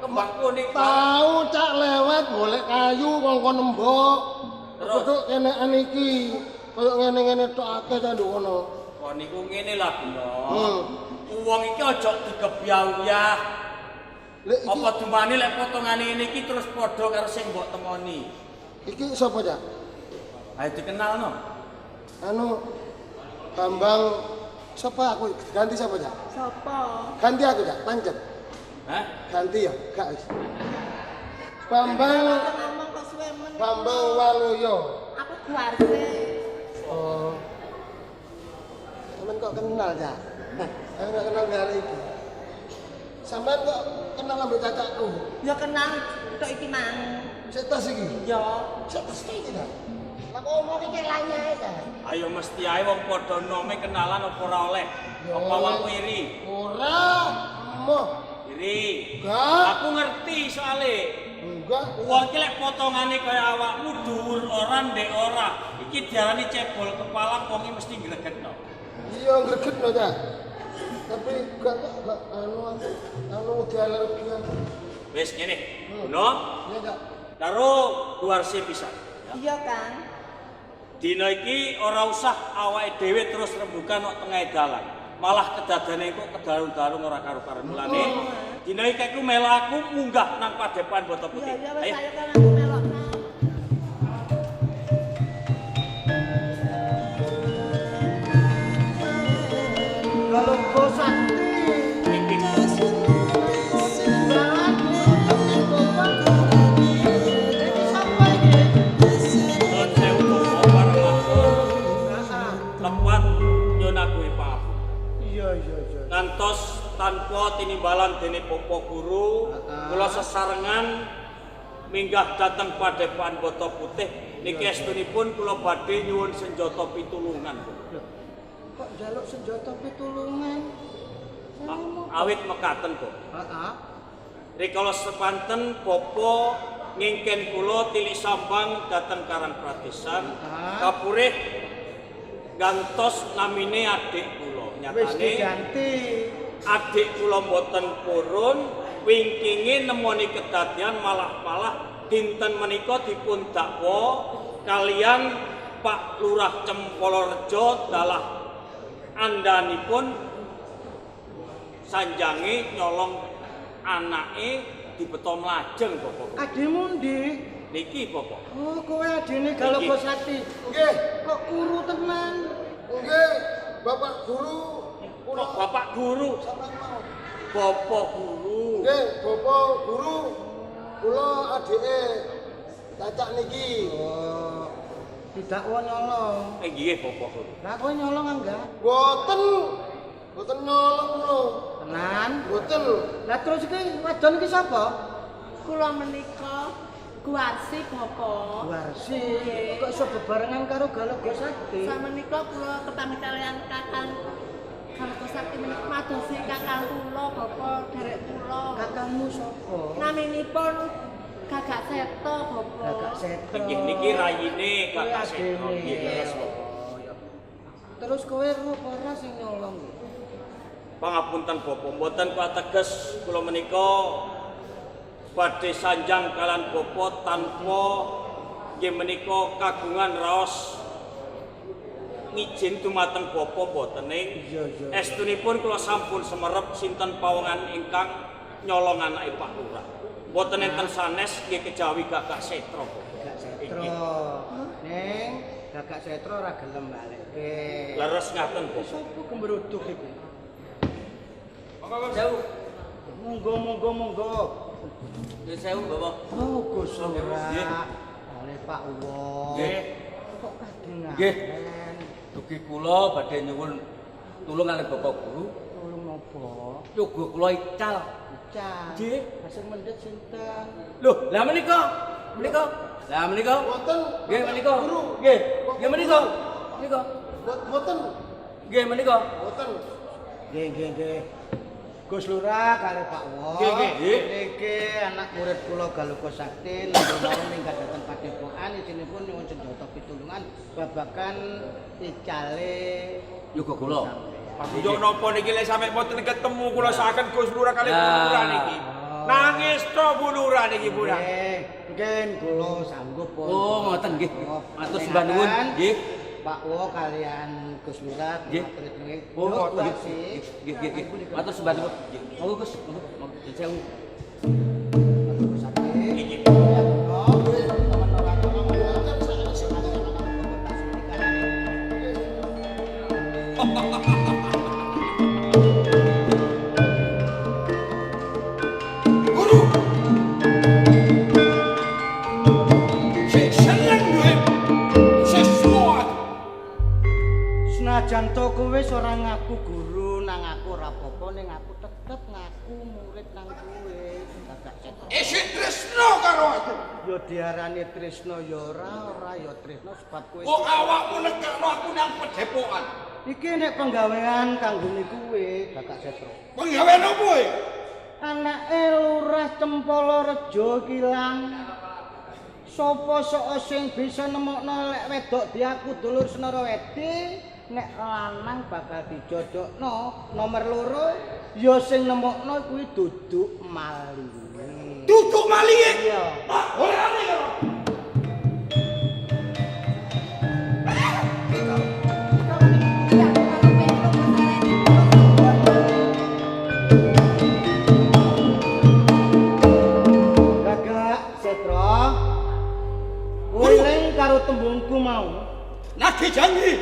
kembang kuning. tahu Cak lewat golek kayu kongkon nembok. Kepethuk kene iki. Kayak ngene-ngene tok akeh ta nduk kono. Kok niku ngene lah, Bunda. Wong iki aja digebyah-uyah. Apa dumane lek potongane ngene iki terus padha karo sing mbok temoni. Iki sapa, Cak? Ayo dikenalno. Anu Bambang sapa aku ganti sapa, Cak? Sopo? Ganti aku, Cak, pancet. Hah? Ganti ya, gak wis. Bambang Ngomong kok suwe men. Bambang Waluyo. Aku Guarse. Oh. Sampeyan kok kenal, Cak? Aku gak kenal hari iki. Sampeyan kok kenal ambek cacakku? Ya kenal tok iki mang. Setas iki. Ya. Setas iki ta? Lah kok omong iki lainnya ae ta? Ayo mesti ae wong padha nome kenalan apa ora oleh. Apa wae iri? Ora. Moh. Iri. Enggak. Aku ngerti soalé. Enggak. Wong iki lek potongane kaya awakmu dhuwur ora ndek ora. Iki diarani cebol kepala wong iki mesti gregetno. Iya gregetno ta. Tapi gak anu dialergian. Wis ngene. Bunda, Iya, Cak. karo Guarse pisan. Iya, Kang. Dina iki ora usah awake dhewe terus rembugan kok tengah dalan. Malah kedadane kok kedarung-darung ora karo-karo mulane. Dina iki aku melu aku munggah nang Padepokan Bata Putih. Iya, wis Ayo. ayo kan aku melok. Kalau kau sakti, Nuwun sewu Bapak parang matur. Lepat nyun aku paham. iya. Ngantos tanpa tinimbalan dene Bapak Guru, kula sesarengan minggah dhateng Padepokan Bata Putih. Niki estunipun kula badhe nyuwun senjata pitulungan. Kok jaluk senjata pitulungan? Awit mekaten kok. Heeh. Rikala sepanten Bapa ngingken kula tilik sambang dhateng Karang Pradesan kapurih gantos namine adik kula. Wis Nyatane diganti. adik kula mboten purun wingkinge nemoni kedadian malah dinten menika dipun dakwa kalian Pak Lurah Cempolorejo dalah andanipun sanjange nyolong anake dibeto mlajeng Bapak. Adimu ndi? Niki Bapak. Oh, kowe adine Galoko Sakti. Nggih, Kok kuru tenan? nggih, Bapak Guru. Kok Bapak Guru? Sampeyan mau. Bapak Guru. Nggih, Bapak Guru. Kula adike Cacak niki. Oh. Didakwa nyolong. Nggih Bapak Guru. Lah kowe nyolong enggak? Boten. Boten nyolong lho. Tenan. Boten. Lah terus iki wadon iki sapa? Kula menika Guarsi Bapak. Warsi. Kok iso bebarengan karo Galoko Sakti? Samenika kula kepamit kalian Kakang Galoko Sakti menika madosi kakang kula Bapak derek kula. Kakangmu sapa? Naminipun Gagak Seto Bapak. Gagak Seto. Nggih niki rayine Kakak Kowe Seto. adene. Nggih terus Bapak. Oh, ya. Terus kowe rupa ora sing nyolong? Pangapunten Bapak, mboten kuateges kula menika badhe sanjang kalan Bapak tanpa nggih menika kagungan raos ngijin dumateng Bapak mboten ning Iya. estunipun kula sampun semerep sinten pawongan ingkang nyolong anake Pak Lurah. Mboten enten sanes nggih kejawi Gagak Setro. Gagak Setro. Ning Gagak Setro ora gelem balekke. Leres ngaten Bapak. Sopo gembruduk iku? Jauh. Monggo. Nggih sewu Bapak. Oh, Gus Nggih. ora. Oleh Pak Wong. Nggih. Kok kadengan? Nggih. Dugi kula badhe nyuwun tulung kalih Bapak Guru. Tulung napa? Yoga kula ical. Cah. Nggih. Asing mendhet sinten? Loh, lah menika. Lah menika. Boten. Nggih menika. Guru. Nggih. Nggih menika. Menika. Boten. Nggih menika. Boten. Nggih. Gus Lurah kali Pak Wong. Nggih. Niki anak murid kula Galoko Sakti nanggung mawon minggat dhateng Padepokan isinipun nyuwun senjata pitulungan babagan icale Yoga kula. Yo napa niki lek sampe mboten ketemu kula saken Gus Lurah kali Bu Lurah niki. Nangis to Bu Lurah niki Bu Lurah. Nggih kula sanggup pun. Oh, ngoten nggih. Matur sembah nuwun. Nggih. Pak Wo kalian Gus Lurah. Nggih. Oh, nggih. Nggih. Matur sembah nuwun. Monggo Gus, monggo. Sewu. Gus Sakti. Nggih. Guru. Sik seneng duwe sesuatu. Senajan to kowe ora ngaku guru nang aku ora apa-apa ning aku tetep ngaku murid nang kowe. Isih tresno karo aku. Ya diarani tresno ya ora ya tresno sebab kowe. Kok awakmu nekakno aku nang pedepokan? Iki nek penggawean kanggone kowe, Kakak Setro. Penggawean opo kowe? Anake Lurah Cempala Rejo kilang. Sopo sok sing bisa nemokno lek wedok diaku dulur Senara Wedi, nek lanang bakal dijodokno. Nomor loro ya sing nemokno kuwi duduk malinge. Duduk malinge? Iya. Pak, ora ane karo. Kakak Setro. Weling karo tembungku mau. Nagih janji.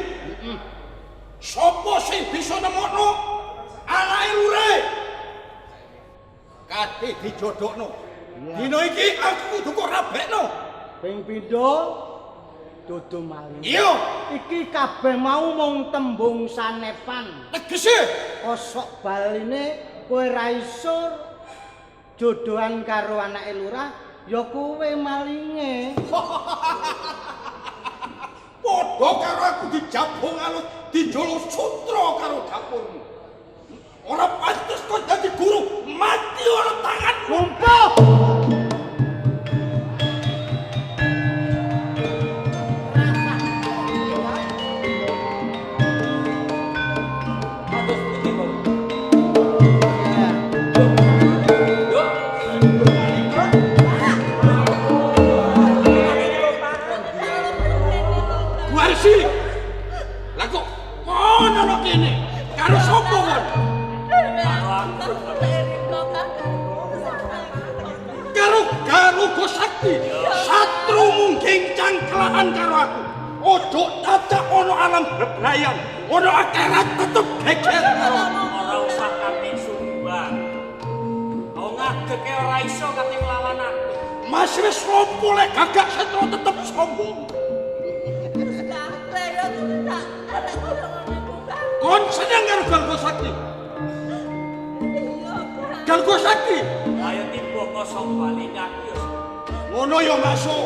Sopo sing bisa nemokno anake lure? Kate dijodokno. Dino iki aku kudu kok rabekno. Ping pindho dudu maling. Iya. Iki kabeh mau mung tembung sanepan. Tegese Kosok baline kowe ra iso jodohan karo anake lurah, ya kowe malinge. padha karo aku dijabung alus dijolo sutra karo dapurmu. Ora pantes kok dadi guru mati ora tanganmu. Lumpuh. Matur pundi, Bang? Warsi. Lah kok ono lho kene? Karo sapa kon? Karo Garuda Sakti. Satru mungging cangklaan karo aku. Ojo dadak ono alam bebrayan. Ono akhirat tetep geger karo aku. Ora usah kate sumbang. Kau ngadeke ora iso kate nglawan aku. Mas wis lompo lek Gagak Setro tetep sombong. Kon seneng karo Garuda Sakti? Garuda Sakti? Ayo timbo kosong bali aku yo. Ngono ya masuk.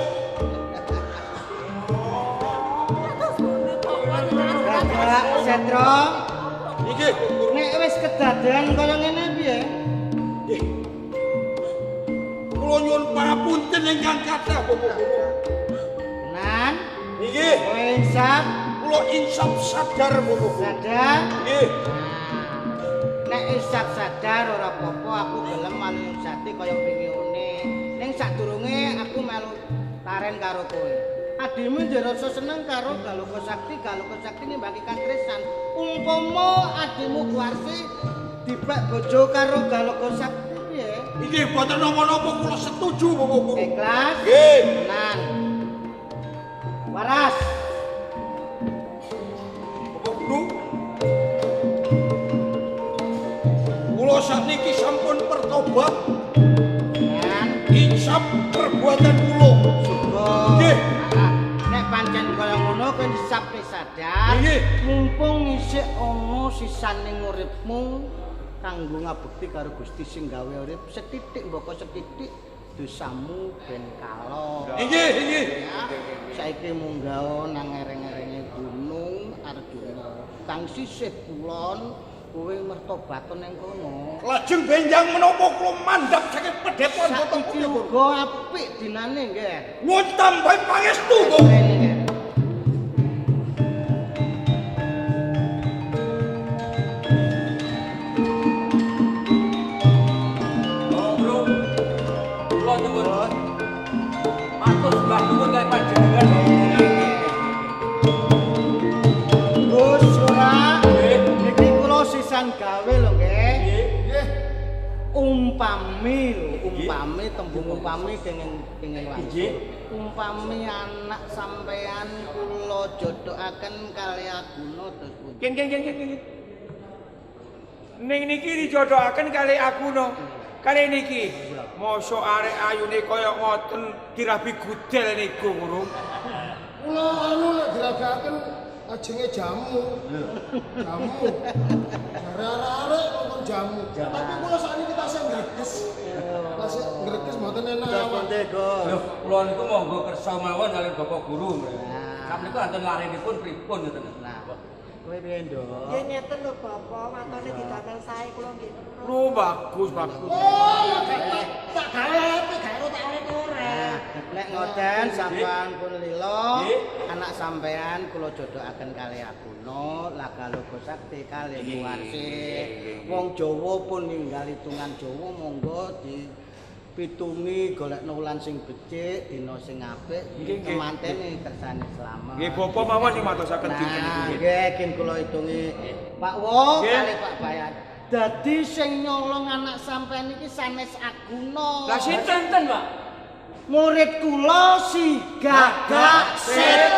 Kakak Setro, Iki nek wis kedadean kaya ngene piye? kula nyuwun pangapunten ingkang kathah Bapak Guru. Nan, Nggih, kowe insap kula insap sadar Bapak Guru. sadar. Nggih. Nek insap sadar ora apa-apa aku gelem manut jati kaya pingine. Ning sadurunge aku melu taren karo kowe. Adimu njur rasa seneng karo Galuga Sakti nimbangke kantresan. Umpama adimu Guarsi dibak bojo karo Galuga Sakti piye? Nggih, boten napa-napa kula setuju Bapak Guru. Ikhlas? Nggih. Nan. Waras. Bapak Guru. Kula sakniki sampun bertobat. Nan. Insap perbuatan kula. Syukur. Nggih. Nek pancen kaya ngono kowe disape sadar. Nggih. Mumpung isih ana sisaning uripmu kanggo ngabekti karo Gusti sing gawe urip setitik mboko setitik dosamu ben kala. Nggih, nggih. Ya, saiki munggah nang ereng-erenge Gunung Arjuna. Kang sisih kulon kowe mertobat ning kono. Lajeng benjang menapa kula mandhap saking pedhepokan Bapak Saiki Guru. uga apik dinane nggih. Nyuwun tambahi pangestu Bapak. Rene, nggih. Bro, kula nyuwun. Matur sembah nuwun kalian panjenengan. umpami tembung umpami kenging langsung. Umpami anak sampean kula jodohaken kali Aguna terus pundi? Geng. Ning niki dijodohaken kali Aguna. Kali niki. Mosok arek ayune kaya ngoten dirabi gudel niku, Guru. Kula anu nek diragaken ajenge jamu. Jamu. Arek-arek ngomong jamu. Tapi kula sakniki tasih ngreges. Tasih ngreges mboten enak. Lho, kula niku monggo kersa mawon kalian Bapak Guru. Sampeyan niku anten larenipun pripun ngoten. Nah, kowe piye, Nduk? Ya ngeten lho Bapak, matane didamel sae kula nggih. Lu bagus. Oh, ya tak gawe ape gak tak oleh ora. Nek ngoten sampean pun lila, anak sampean kula jodohaken kali Aguna, Lagaloga Sakti kali Muwarsi. Wong Jawa pun ninggal hitungan Jawa monggo dipitungi golek wulan sing becik, dina sing apik, kemantene kersane slamet. Nggih, Bapak mawon sing matosaken dinten niku. Nggih, kin kula hitungi Pak Wo kali Pak Bayan. Dadi sing nyolong anak sampean iki sanes Aguna. Lah sinten, Pak? Murid kula si Gagak Setan.